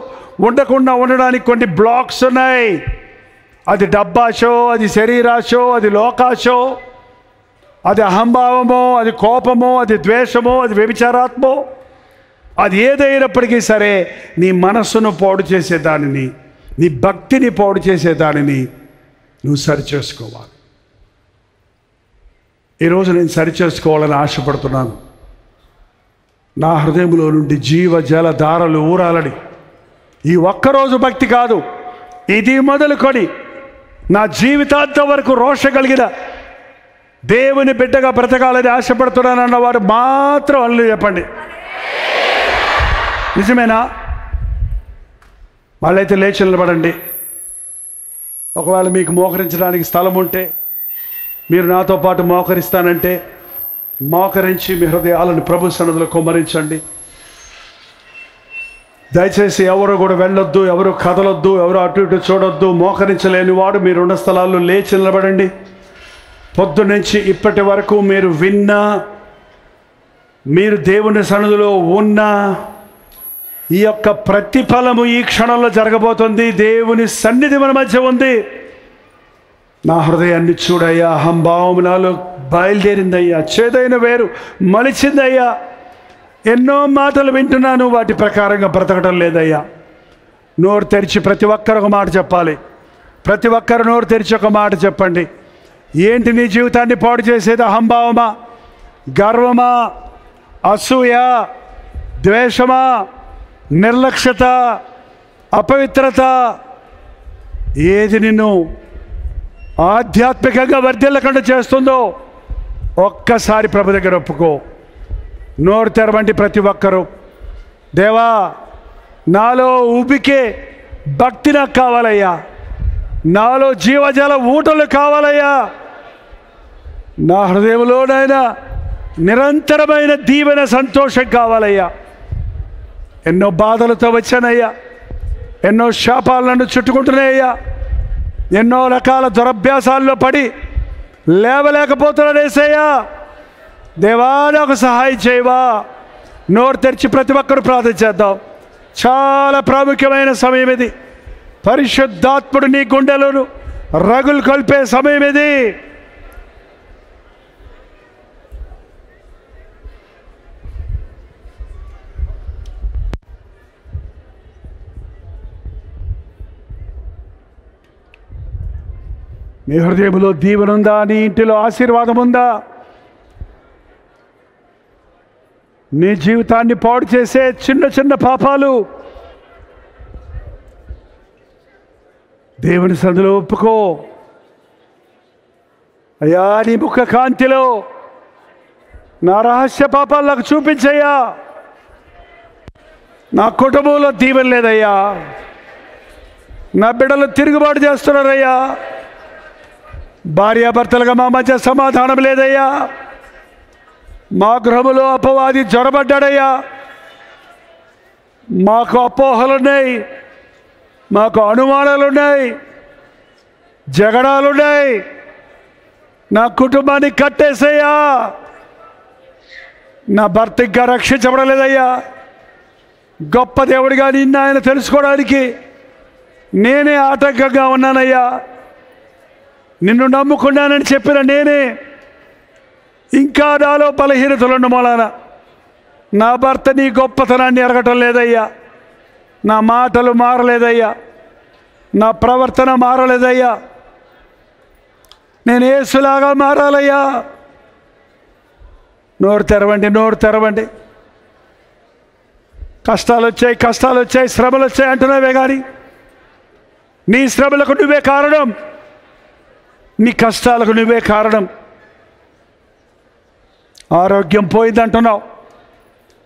ఉండకుండా ఉండడానికి కొన్ని బ్లాక్స్ ఉన్నాయి. అది డబ్బాశో, అది శరీరాశో, అది లోకాశో, అది అహంభావమో, అది కోపమో, అది ద్వేషమో, అది వ్యభిచారాత్మో, అది ఏదైనప్పటికీ సరే నీ మనస్సును పాడు చేసేదానిని, నీ భక్తిని పాడు చేసేదానిని నువ్వు సరిచేసుకోవాలి. ఈరోజు నేను సరిచేసుకోవాలని ఆశపడుతున్నాను. నా హృదయంలో నుండి జీవ జల ధారలు ఊరాలని. ఈ ఒక్కరోజు భక్తి కాదు, ఇది మొదలుకొని నా జీవితాంతం వరకు రోష కలిగిన దేవుని బిడ్డగా బ్రతకాలని ఆశపడుతున్నాను అన్నవారు మాత్రం అల్లు చెప్పండి. నిజమేనా? వాళ్ళైతే లేచి నిలబడండి. ఒకవేళ మీకు మోకరించడానికి స్థలం ఉంటే, మీరు నాతో పాటు మోకరిస్తానంటే మోకరించి మీ హృదయాలను ప్రభు సన్నిధిలో కుమ్మరించండి. దయచేసి ఎవరు కూడా వెళ్ళొద్దు, ఎవరు కదలొద్దు, ఎవరు అటు ఇటు చూడొద్దు. మోకరించలేని వాడు మీరున్న స్థలాల్లో లేచి నిలబడండి. పొద్దునుంచి ఇప్పటి వరకు మీరు విన్నా, మీరు దేవుని సన్నిధిలో ఉన్న ఈ యొక్క ప్రతిఫలము ఈ క్షణంలో జరగబోతుంది. దేవుని సన్నిధి మన మధ్య ఉంది. నా హృదయాన్ని చూడయ్యా, అహంభావం నాలో బయలుదేరిందయ్యా, చేదైన వేరు మలిచిందయ్యా. ఎన్నో మాటలు వింటున్నాను, వాటి ప్రకారంగా బ్రతకడం లేదయ్యా. నోరు తెరిచి ప్రతి ఒక్కరు ఒక మాట చెప్పాలి. ప్రతి ఒక్కరు నోరు తెరిచి ఒక మాట చెప్పండి. ఏంటి నీ జీవితాన్ని పాడు చేసేది? అహంభావమా, గర్వమా, అసూయ, ద్వేషమా, నిర్లక్ష్యత, అపవిత్రత? ఏది నిన్ను ఆధ్యాత్మికంగా వర్ధిల్లకుండా చేస్తుందో ఒక్కసారి ప్రభు దగ్గర ఒప్పుకో. నోరు తెరవండి ప్రతి ఒక్కరూ. దేవా, నాలో ఉబికే భక్తి నాకు కావాలయ్యా, నాలో జీవజల ఊటలు కావాలయ్యా, నా హృదయంలోనైనా నిరంతరమైన దీవెన సంతోషం కావాలయ్యా. ఎన్నో బాధలతో వచ్చానయ్యా, ఎన్నో శాపాలు నన్ను చుట్టుకుంటున్నాయ్యా, ఎన్నో రకాల దురభ్యాసాల్లో పడి లేవలేకపోతున్నానేసయ్యా. దేవా, నాకు సహాయం చేయవా. నోరు తెరిచి ప్రతి ఒక్కరు ప్రార్థన చేద్దాం. చాలా ప్రాముఖ్యమైన సమయం ఇది. పరిశుద్ధాత్ముడు నీ గుండెలను రగులు కొల్పే సమయం ఇది. నీ హృదయంలో దీవెన ఉందా? నీ ఇంటిలో ఆశీర్వాదం ఉందా? నీ జీవితాన్ని పాడు చేసే చిన్న చిన్న పాపాలు దేవుని సన్నిధిలో ఒప్పుకో. అయ్యా, నీ ముఖ కాంతిలో నా రహస్య పాపాలు నాకు చూపించయ్యా. నా కుటుంబంలో దీవెన లేదయ్యా, నా బిడ్డలు తిరుగుబాటు చేస్తున్నారయ్యా, భార్యాభర్తలుగా మా మధ్య సమాధానం లేదయ్యా, మా గృహములో అపవాది జ్వరబడ్డాడయ్యా, మాకు అపోహలున్నాయి, మాకు అనుమానాలున్నాయి, జగడాలున్నాయి, నా కుటుంబాన్ని కట్టేసయ్యా, నా భర్త ఇంకా రక్షించబడలేదయ్యా. గొప్ప దేవుడిగా నిన్ను ఆయన తెలుసుకోవడానికి నేనే ఆటంకంగా ఉన్నానయ్యా. నిన్ను నమ్ముకున్నానని చెప్పిన నేనే ఇంకా నాలో బలహీనతలున్న మూలాన నా భర్త నీ గొప్పతనాన్ని ఎరగటం లేదయ్యా. నా మాటలు మారలేదయ్యా, నా ప్రవర్తన మారలేదయ్యా. నేను యేసులాగా మారాలయ్యా. నోరు తెరవండి, నోరు తెరవండి. కష్టాలు వచ్చాయి, శ్రమలు వచ్చాయి అంటున్నావే కానీ నీ శ్రమలకు నువ్వే కారణం, నీ కష్టాలకు నువ్వే కారణం. ఆరోగ్యం పోయిందంటున్నావు,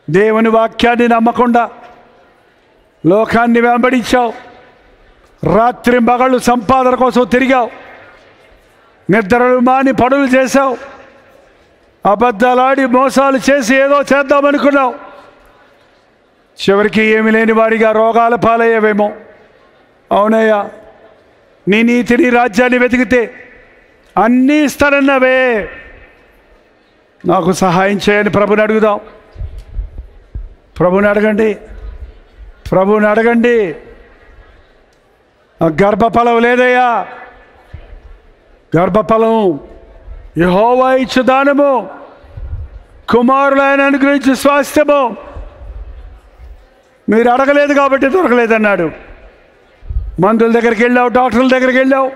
దేవుని వాక్యాన్ని నమ్మకుండా లోకాన్ని వెంబడించావు, రాత్రి మగళ్ళు సంపాదన కోసం తిరిగావు, నిద్రలు మాని పనులు చేశావు, అబద్ధాలాడి మోసాలు చేసి ఏదో చేద్దామనుకున్నావు. చివరికి ఏమి లేని వాడిగా రోగాల పాలయ్యేవేమో. అవునయ్యా, నీ నీతిని రాజ్యాన్ని వెతికితే అన్నీ ఇస్తానన్నావే. నాకు సహాయం చేయని ప్రభుని అడుగుదాం. ప్రభుని అడగండి, ప్రభుని అడగండి. గర్భఫలం లేదయ్యా, గర్భఫలం యెహోవా ఇచ్చు దానము, కుమారులైన అనుగ్రహించు స్వాస్థ్యము. మీరు అడగలేదు కాబట్టి దొరకలేదన్నాడు. మందుల దగ్గరికి వెళ్ళావు, డాక్టర్ల దగ్గరికి వెళ్ళావు,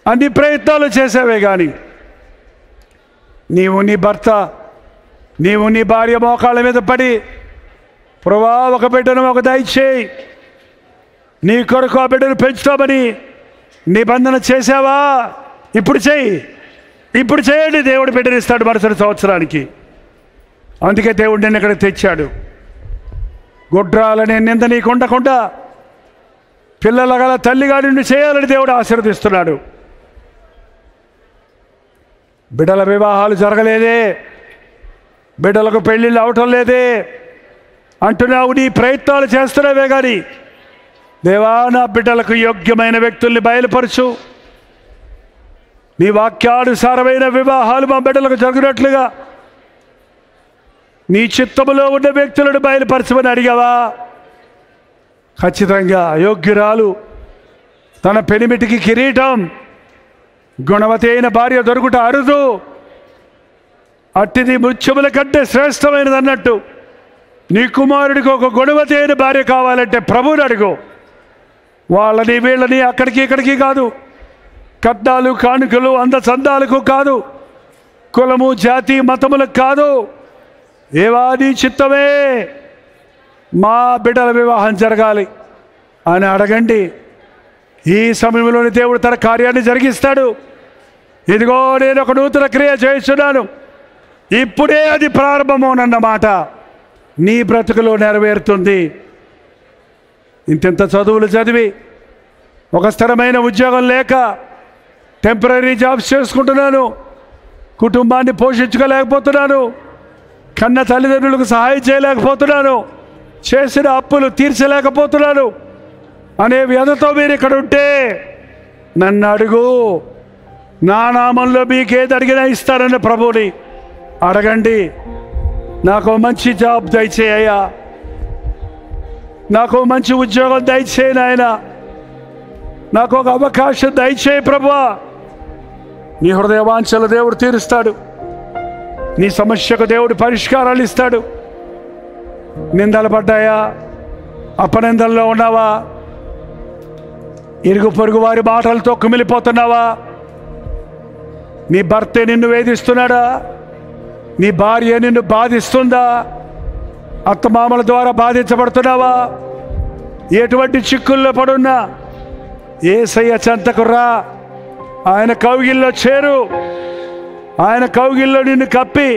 అన్ని ప్రయత్నాలు చేసావే కానీ నీవు నీ భర్త, నీవు నీ భార్య మోకాళ్ళ మీద పడి ప్రభువా ఒక బిడ్డను ఒక దయచేయి, నీ కొరకు ఆ బిడ్డను పెంచుతామని నిబంధన చేసావా? ఇప్పుడు చేయి, ఇప్పుడు చేయండి, దేవుడు బిడ్డనిస్తాడు మరుసటి సంవత్సరానికి. అందుకే దేవుడు నిన్ను ఇక్కడ తెచ్చాడు. గుడ్రాలనే నింద నీకు ఉండకుండా పిల్లల గల తల్లిగా నిన్ను చేయాలని దేవుడు ఆశీర్వదిస్తున్నాడు. బిడ్డల వివాహాలు జరగలేదే, బిడ్డలకు పెళ్ళిళ్ళు అవటం లేదే అంటున్నావు, నీ ప్రయత్నాలు చేస్తున్నావే కానీ దేవా నా బిడ్డలకు యోగ్యమైన వ్యక్తుల్ని బయలుపరచు, నీ వాక్యానుసారమైన వివాహాలు మా బిడ్డలకు జరిగినట్లుగా నీ చిత్తములో ఉన్న వ్యక్తులను బయలుపరచమని అడిగావా? ఖచ్చితంగా యోగ్యురాలు, తన పెనిమిటికి కిరీటం, గుణవతి అయిన భార్య దొరుకుట అరుదు, అట్టిది ముత్యముల కంటే శ్రేష్టమైనది అన్నట్టు నీ కుమారుడికి ఒక గుణవతి అయిన భార్య కావాలంటే ప్రభువుని అడుగు. వాళ్ళని వీళ్ళని అక్కడికి ఇక్కడికి కాదు, కట్నాలు కానుకలు అందచందాలకు కాదు, కులము జాతి మతములకు కాదు, ఏవా నీ చిత్తమే మా బిడ్డల వివాహం జరగాలి అని అడగండి. ఈ సమయంలోని దేవుడు తన కార్యాన్ని జరిగిస్తాడు. ఇదిగో నేను ఒక నూతన క్రియ చేస్తున్నాను, ఇప్పుడే అది ప్రారంభమవునన్నమాట నీ బ్రతుకులో నెరవేరుతుంది. ఇంత చదువులు చదివి ఒక స్థిరమైన ఉద్యోగం లేక టెంపరీ జాబ్స్ చేసుకుంటున్నాను, కుటుంబాన్ని పోషించుకోలేకపోతున్నాను, కన్న తల్లిదండ్రులకు సహాయం చేయలేకపోతున్నాను, చేసిన అప్పులు తీర్చలేకపోతున్నాను అనే వ్యధతో మీరు ఇక్కడ ఉంటే నన్ను అడుగు, నా నామంలో మీకేది అడిగినా ఇస్తానన్న ప్రభువుని అడగండి. నాకు మంచి జాబ్ దయచేయ్యా, నాకు మంచి ఉద్యోగం దయచేయి నాయన, నాకు ఒక అవకాశం దయచేయి ప్రభువా. నీ హృదయ వాంఛలు దేవుడు తీరుస్తాడు, నీ సమస్యకు దేవుడు పరిష్కారాలు ఇస్తాడు. నిందలు పడ్డాయా? అపనిందల్లో ఉన్నావా? ఇరుగు పొరుగు వారి మాటలతో కుమిలిపోతున్నావా? నీ భర్తే నిన్ను వేధిస్తున్నాడా? నీ భార్య నిన్ను బాధిస్తుందా? అత్తమామల ద్వారా బాధించబడుతున్నావా? ఎటువంటి చిక్కుల్లో పడున్నా యేసయ్య చెంతకు రా, ఆయన కౌగిల్లో చేరు, ఆయన కౌగిల్లో నిన్ను కప్పి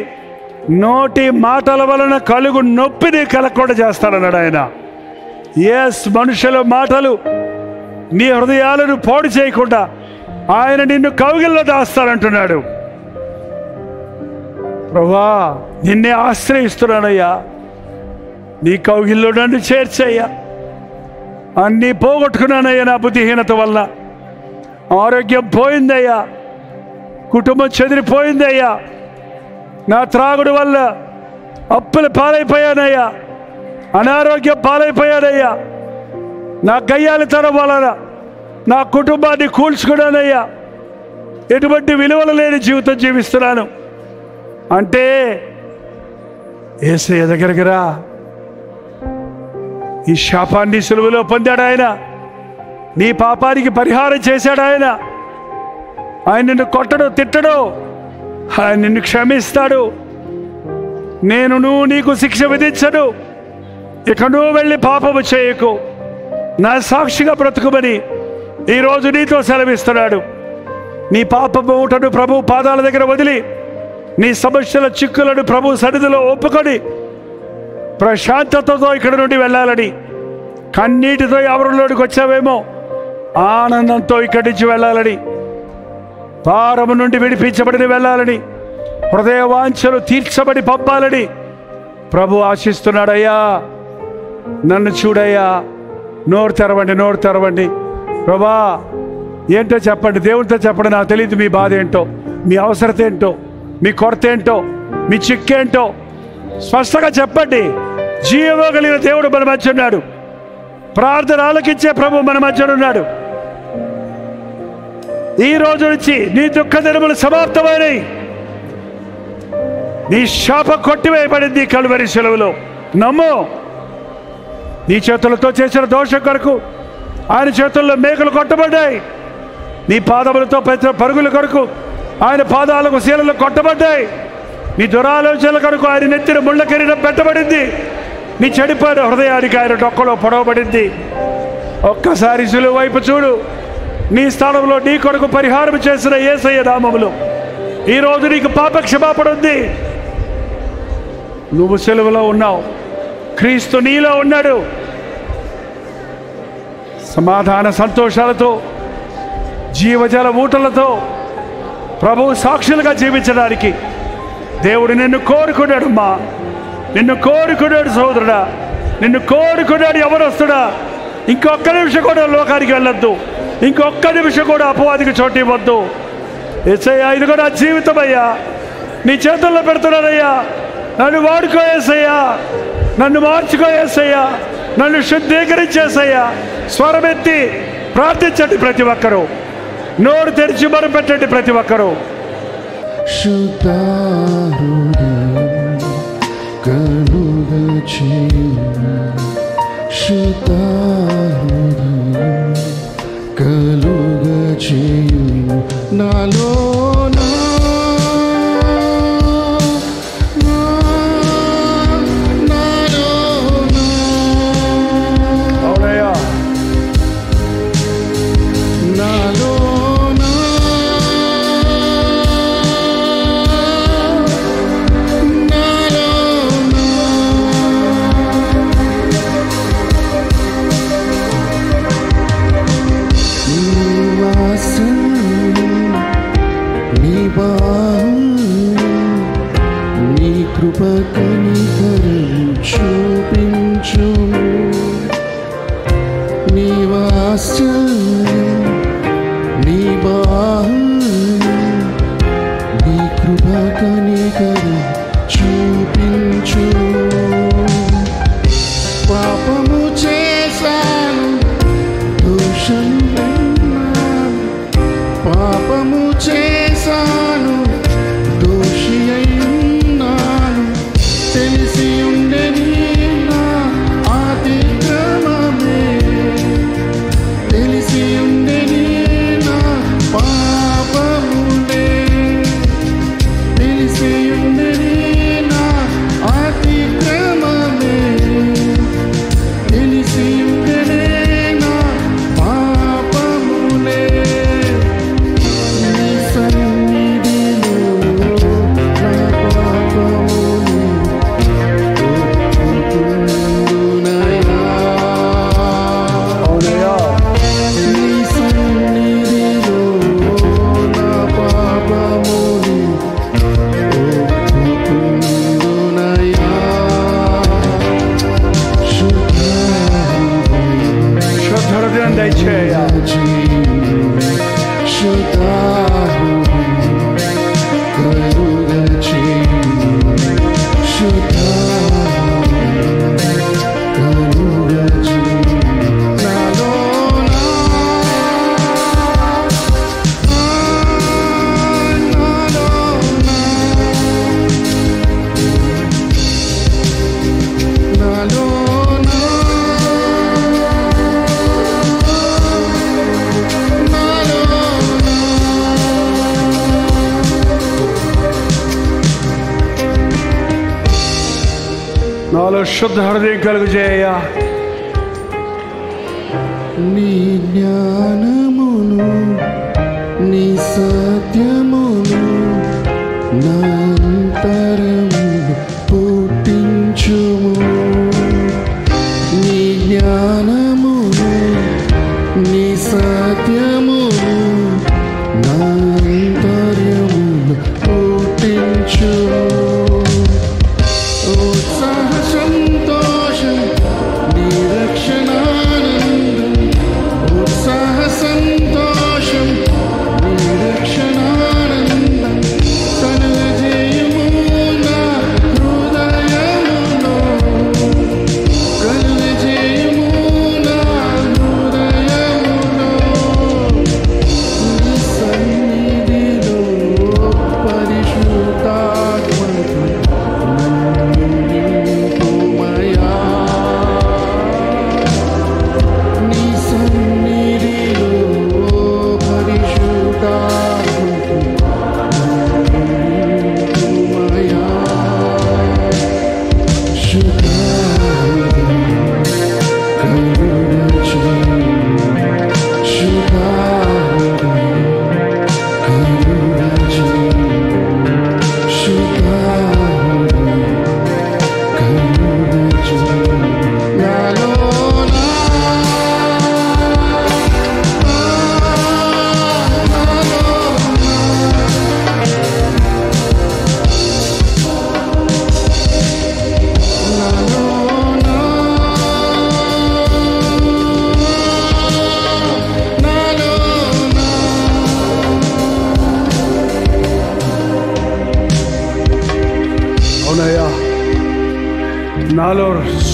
నోటి మాటల వలన కలుగు నొప్పిని కలగకుండా చేస్తాడన్నాడు ఆయన. మనుషుల మాటలు నీ హృదయాలను పాడు చేయకుండా ఆయన నిన్ను కౌగిల్లో దాస్తానంటున్నాడు. ప్రభువా నిన్నే ఆశ్రయిస్తున్నానయ్యా, నీ కౌగిల్లో నన్ను చేర్చయ్యా. అన్నీ పోగొట్టుకున్నానయ్యా నా బుద్ధిహీనత వల్ల. ఆరోగ్యం పోయిందయ్యా, కుటుంబం చెదిరిపోయిందయ్యా, నా త్రాగుడు వల్ల అప్పుల పాలైపోయానయ్యా, అనారోగ్యం పాలైపోయానయ్యా, నా గయ్యాలితనం వలన నా కుటుంబాన్ని కూల్చుకున్నానయ్యా, ఎటువంటి విలువలు లేని జీవితం జీవిస్తున్నాను అంటే యేసయ్య దగ్గరికి రా. ఈ శాపాన్ని సులువులో పొందాడు ఆయన, నీ పాపానికి పరిహారం చేశాడు ఆయన. ఆయన నిన్ను కొట్టడు, తిట్టడు, ఆయన నిన్ను క్షమిస్తాడు. నువ్వు నీకు శిక్ష విధించను, ఇక నువ్వు వెళ్ళి పాపము చేయకు, నా సాక్షిగా బ్రతుకుమని ఈరోజు నీతో సెలవిస్తున్నాడు. నీ పాపము ఊటను ప్రభు పాదాల దగ్గర వదిలి నీ సమస్యల చిక్కులను ప్రభు సన్నిధిలో ఒప్పుకొని ప్రశాంతతతో ఇక్కడ నుండి వెళ్ళాలని, కన్నీటితో ఎవరిలోనికి వచ్చావేమో ఆనందంతో ఇక్కడి నుంచి వెళ్ళాలని, భారము నుండి విడిపించబడి వెళ్ళాలని, హృదయ వాంఛలు తీర్చబడి పంపాలని ప్రభు ఆశిస్తున్నాడయ్యా. నన్ను చూడయ్యా, నోరు తెరవండి, నోరు తెరవండి. ప్రభా ఏంటో చెప్పండి, దేవునితో చెప్పండి. నాకు తెలియదు మీ బాధ ఏంటో, మీ అవసరత ఏంటో, మీ కొరత ఏంటో, మీ చిక్కేంటో స్పష్టంగా చెప్పండి. జీవో కలిగిన దేవుడు మన మధ్య ఉన్నాడు, ప్రార్థన ఆలకించే ప్రభు మన మధ్య ఉన్నాడు. ఈ రోజు నుంచి నీ దుఃఖ దినములు సమాప్తమైనవి, నీ శాపం కొట్టివేయబడింది కలువరి శిలువలో. నమ్ము, నీ చేతులతో చేసిన దోషం కొరకు ఆయన చేతుల్లో మేకలు కొట్టబడ్డాయి. నీ పాదములతో పెట్టిన పరుగుల కొరకు ఆయన పాదాలకు శీలలు కొట్టబడ్డాయి. నీ దురాలోచనల కొరకు ఆయన నెత్తిన ముళ్ళ కిరీటం పెట్టబడింది. నీ చెడిపోయిన హృదయానికి ఆయన డొక్కలో పొడవబడింది. ఒక్కసారి సిలువ వైపు చూడు. నీ స్థానంలో నీ కొరకు పరిహారం చేసిన యేసయ్య నామములో ఈరోజు నీకు పాప క్షమాపణ ఉంది. నువ్వు సిలువలో ఉన్నావు, క్రీస్తు నీలో ఉన్నాడు. సమాధాన సంతోషాలతో జీవజల ఊటలతో ప్రభువు సాక్షులుగా జీవించడానికి దేవుడు నిన్ను కోరుకున్నాడమ్మా. నిన్ను కోరుకున్నాడు సోదరుడా, నిన్ను కోరుకున్నాడు యవనస్తుడా. ఇంకొక్క నిమిషం కూడా లోకానికి వెళ్ళొద్దు, ఇంకొక్క నిమిషం కూడా అపవాదికి చోటు ఇవ్వద్దు. యేసయ్యా, ఇది కూడా జీవితం అయ్యా, నీ చేతుల్లో పెడుతున్నానయ్యా. నన్ను వాడుకో యేసయ్యా, నన్ను మార్చుకో యేసయ్యా, నన్ను శుద్ధీకరించేసయ్యా. స్వరమెత్తి ప్రార్థించండి ప్రతి ఒక్కరూ, నోరు తెరిచి మొరపెట్టండి ప్రతి ఒక్కరూ.
నాలో
నాలో శుద్ధ హృదయం కలుగు చేయ.
నీ జ్ఞానమును నీ సత్యమును నా అంతరము పుట్టించుము. నీ జ్ఞానమును నీ సత్యమును నా అంతరము పుట్టించుము. ఉత్సాహ సంతోషం నీ రక్షణానందం, ఉత్సాహ సంతోషం నీ రక్షణానందం. తన జయము నా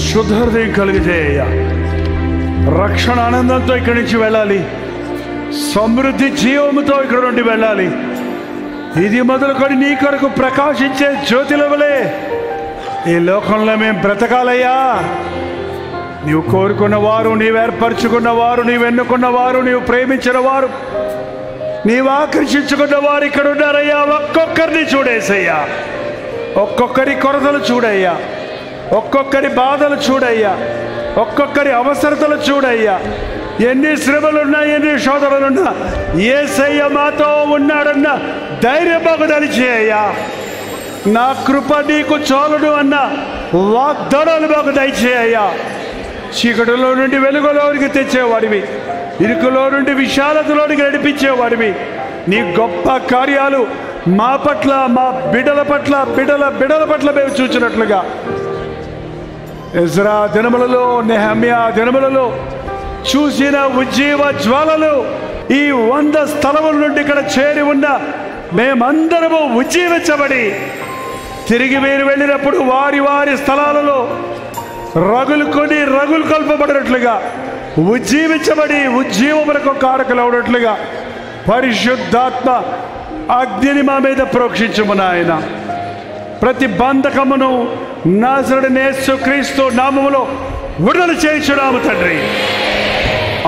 శుద్ధ హృదయం కలిగజేయ. రక్షణ ఆనందంతో ఇక్కడి నుంచి వెళ్ళాలి. సమృద్ధి జీవముతో ఇక్కడ నుండి వెళ్ళాలి. ఇది మొదలుకొని నీ కొరకు ప్రకాశించే జ్యోతిలవలే ఈ లోకంలో మేము బ్రతకాలయ్యా. నీవు కోరుకున్న వారు, నీవు ఏర్పరచుకున్న వారు, నీవు ఎన్నుకున్న వారు, నీవు ప్రేమించిన వారు, నీవు ఆకర్షించుకున్న వారు ఇక్కడ ఉన్నారయ్యా. ఒక్కొక్కరిని చూడేసయ్యా. ఒక్కొక్కరి కొరతలు చూడయ్యా. ఒక్కొక్కరి బాధలు చూడయ్యా. ఒక్కొక్కరి అవసరతలు చూడయ్యా. ఎన్ని శ్రమలున్నా, ఎన్ని శోధనలున్నా యేసయ్య మాతో ఉన్నాడన్న ధైర్యం మాకు దయచేయ్యా. నా కృప నీకు చాలును అన్న వాగ్దానాలు మాకు దయచేయ్యా. చీకటిలో నుండి వెలుగులోనికి తెచ్చేవాడివి, ఇరుకులో నుండి విశాలతలోనికి నడిపించేవాడివి. నీ గొప్ప కార్యాలు మా పట్ల, మా బిడ్డల పట్ల, బిడ్డల పట్ల మేము చూచినట్లుగా ఎజ్రా దినములలో, నెహమ్యా దినములలో చూసిన ఉజ్జీవ జ్వాలలు ఈ 100 స్థలముల నుండి ఇక్కడ చేరి ఉన్న మేమందరము ఉజ్జీవించబడి తిరిగి మీరు వెళ్ళినప్పుడు వారి వారి స్థలాలలో రగులు కల్పబడినట్లుగా ఉజ్జీవించబడి ఉజ్జీవములకు కారకులవునట్లుగా పరిశుద్ధాత్మ అగ్నిని మా మీద ప్రోక్షించుము నాయన. ప్రతి బంధకమును నాజరుడైన యేసుక్రీస్తు నామములో విడుదల చేయించున్నాము తండ్రి.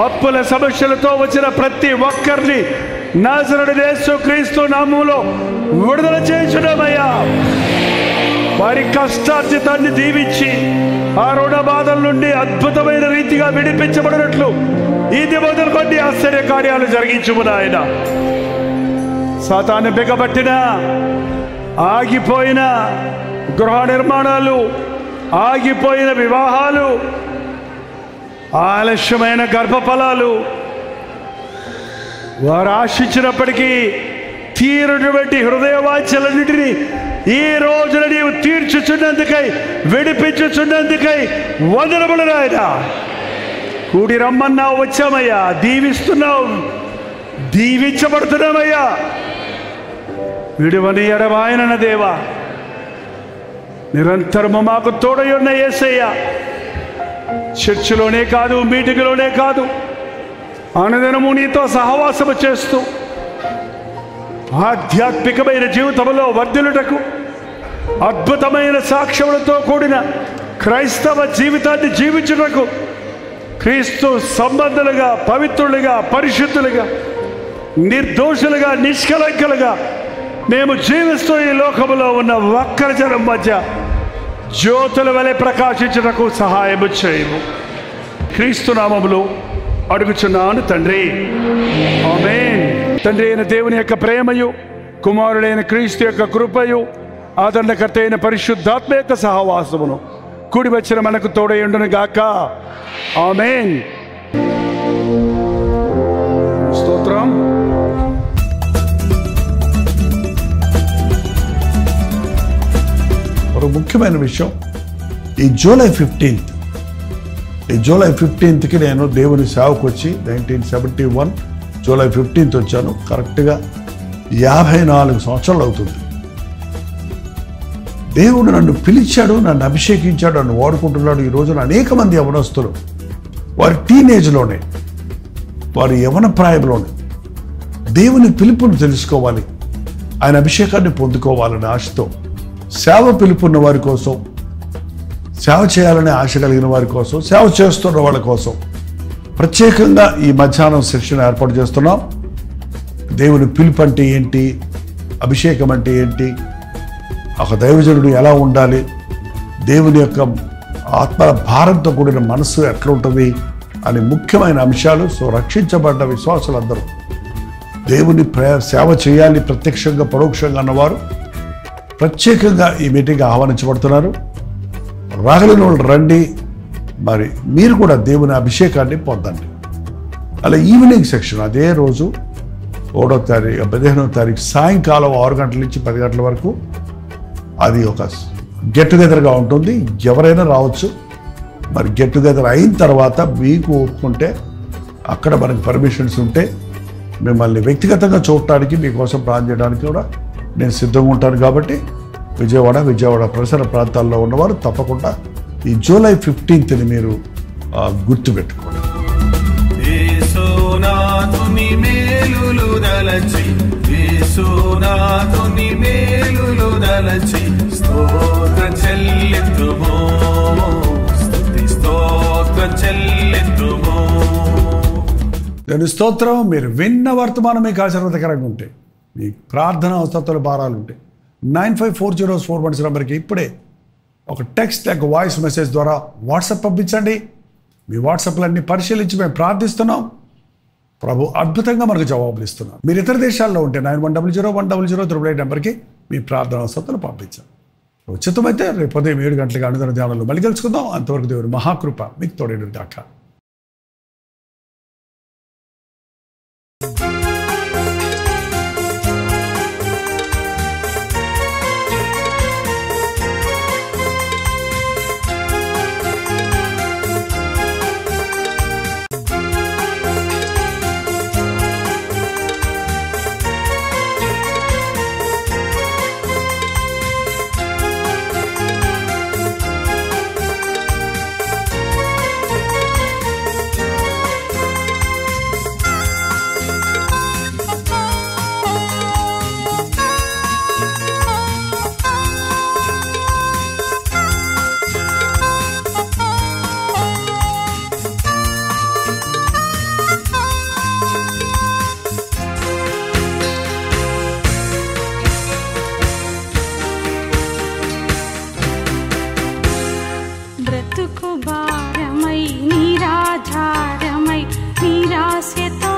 అప్పుల సమస్యలతో వచ్చిన ప్రతి ఒక్కరిని నాజరుడైన యేసుక్రీస్తు నామములో విడుదల చేయించున్నామయ్యా. వారి కష్టార్జితాన్ని దీవించి ఆ రుణ బాధల నుండి అద్భుతమైన రీతిగా విడిపించబడినట్లు ఇది మొదలుకొని ఆశ్చర్య కార్యాలు జరిగించుము నాయన. సాతాను బిగబట్టిన ఆగిపోయిన గృహ నిర్మాణాలు, ఆగిపోయిన వివాహాలు, ఆలస్యమైన గర్భఫలాలు వారు ఆశించినప్పటికీ తీరునటువంటి హృదయ వాంఛలన్నిటినీ ఈ రోజున నీవు తీర్చుచున్నందుకై, విడిపించుచున్నందుకై వందనములు నాయన. కూడి రమ్మన్నావు, వచ్చామయ్యా. దీవిస్తున్నావు, దీవించబడుతున్నామయ్యా. విడువని ఎడబాయనన్న దేవా, నిరంతరము మాకు తోడై ఉన్న యేసయ్య. చర్చిలోనే కాదు, మీటింగ్లోనే కాదు, అనుదినము నీతో సహవాసము చేస్తూ ఆధ్యాత్మికమైన జీవితంలో వర్ధిల్లుటకు, అద్భుతమైన సాక్ష్యములతో కూడిన క్రైస్తవ జీవితాన్ని జీవించుటకు, క్రీస్తు సంబంధులుగా, పవిత్రులుగా, పరిశుద్ధులుగా, నిర్దోషులుగా, నిష్కలంకలుగా మేము జీవిస్తూ ఈ లోకములో ఉన్న వక్రజనం మధ్య జ్యోతుల వలె ప్రకాశించుటకు సహాయము చేయము. క్రీస్తు నామములో అడుగుచున్నాను తండ్రి, ఆమేన్. తండ్రి అయిన దేవుని యొక్క ప్రేమయు, కుమారుడైన క్రీస్తు యొక్క కృపయు, ఆదరణకర్త అయిన పరిశుద్ధాత్మ యొక్క సహవాసమును కూడి వచ్చిన మనకు తోడయుండును గాక. ఆమేన్. స్తోత్రం.
ఒక ముఖ్యమైన విషయం, ఈ జూలై 15కి నేను దేవుని సేవకు వచ్చి 1971 జూలై 15 వచ్చాను. కరెక్ట్గా 54 సంవత్సరాలు అవుతుంది. దేవుడు నన్ను పిలిచాడు, నన్ను అభిషేకించాడు, నన్ను వాడుకుంటున్నాడు. ఈ రోజున అనేక మంది యవనస్తులు వారి టీనేజ్లోనే, వారి యవన ప్రాయంలోనే దేవుని పిలుపును తెలుసుకోవాలి, ఆయన అభిషేకాన్ని పొందుకోవాలనే ఆశతో, సేవ పిలుపున్న వారి కోసం, సేవ చేయాలనే ఆశ కలిగిన వారి కోసం, సేవ చేస్తున్న వాళ్ళ కోసం ప్రత్యేకంగా ఈ మధ్యాహ్నం సెక్షన్ ఏర్పాటు చేస్తున్నాం. దేవుని పిలుపు అంటే ఏంటి, అభిషేకం అంటే ఏంటి, ఒక దైవజనుడు ఎలా ఉండాలి, దేవుని యొక్క ఆత్మ భారంతో కూడిన మనస్సు ఎట్లా ఉంటుంది అనే ముఖ్యమైన అంశాలు. సో రక్షించబడ్డ విశ్వాసులందరూ దేవుని సేవ చేయాలి, ప్రత్యక్షంగా పరోక్షంగా అన్నవారు ప్రత్యేకంగా ఈ మీటింగ్ ఆహ్వానించబడుతున్నారు. రాగలిగిన వాళ్ళు రండి. మరి మీరు కూడా దేవుని అభిషేకాన్ని పొందండి. అలా ఈవినింగ్ సెక్షన్ అదే రోజు 15వ తారీఖు సాయంకాలం 6 గంటల నుంచి 10 గంటల వరకు అది ఒక గెట్ టుగెదర్గా ఉంటుంది. ఎవరైనా రావచ్చు. మరి గెట్ టుగెదర్ అయిన తర్వాత మీకు ఒప్పుకుంటే, అక్కడ మనకి పర్మిషన్స్ ఉంటే మిమ్మల్ని వ్యక్తిగతంగా చూడటానికి, మీకోసం ప్లాన్ చేయడానికి కూడా నేను సిద్ధంగా ఉంటాను. కాబట్టి విజయవాడ పరిసర ప్రాంతాల్లో ఉన్నవారు తప్పకుండా ఈ జూలై 15th మీరు గుర్తుపెట్టుకోండి.
యేసునాథుని మేలులు దలచి, యేసునాథుని మేలులు దలచి, స్తోత్రం చెల్లింతుము, స్తుతి స్తోత్రం చెల్లింతుము.
దాని స్తోత్రం. మీరు విన్న వర్తమానం మీకు ఆశీర్వాదకరంగా ఉంటే, మీ ప్రార్థన అవసరాల భారాలు ఉంటే 954041 నెంబర్కి ఇప్పుడే ఒక టెక్స్ట్ లేక వాయిస్ మెసేజ్ ద్వారా వాట్సాప్ పంపించండి. మీ వాట్సాప్లన్నీ పరిశీలించి మేము ప్రార్థిస్తున్నాం. ప్రభు అద్భుతంగా మనకు జవాబులు ఇస్తున్నాం. మీరు ఇతర దేశాల్లో ఉంటే 91001008 నెంబర్కి మీ ప్రార్థన అవసరాలు పంపించాం. ఉచితమైతే రేపు ఉదయం 7 గంటలకు అనుదిన ధ్యానంలో మళ్ళీ కలుసుకుందాం. అంతవరకు దేవుని మహాకృప మీకు తోడేడు దాకా.
బ్రతుకు భారమై నిరాధారమై నిరాశతో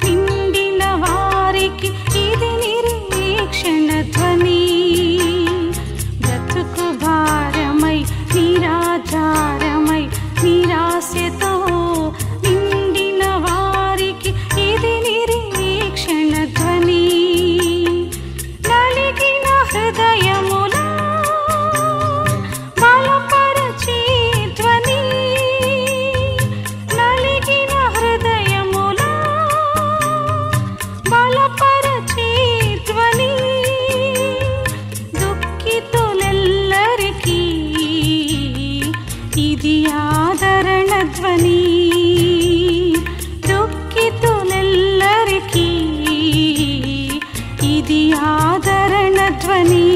నిండిన వారికి ఇది నిరీక్షణ ధ్వని. బ్రతుకు భారమై నిరాధారమై నిరాశతో నిండిన వారికి ఇది నిరీక్షణ ధ్వని. నలిగిన హృదయములా ఇది ఆదరణ ధ్వని. దుఃఖితులెల్లరికీ ఇది ఆదరణ ధ్వని.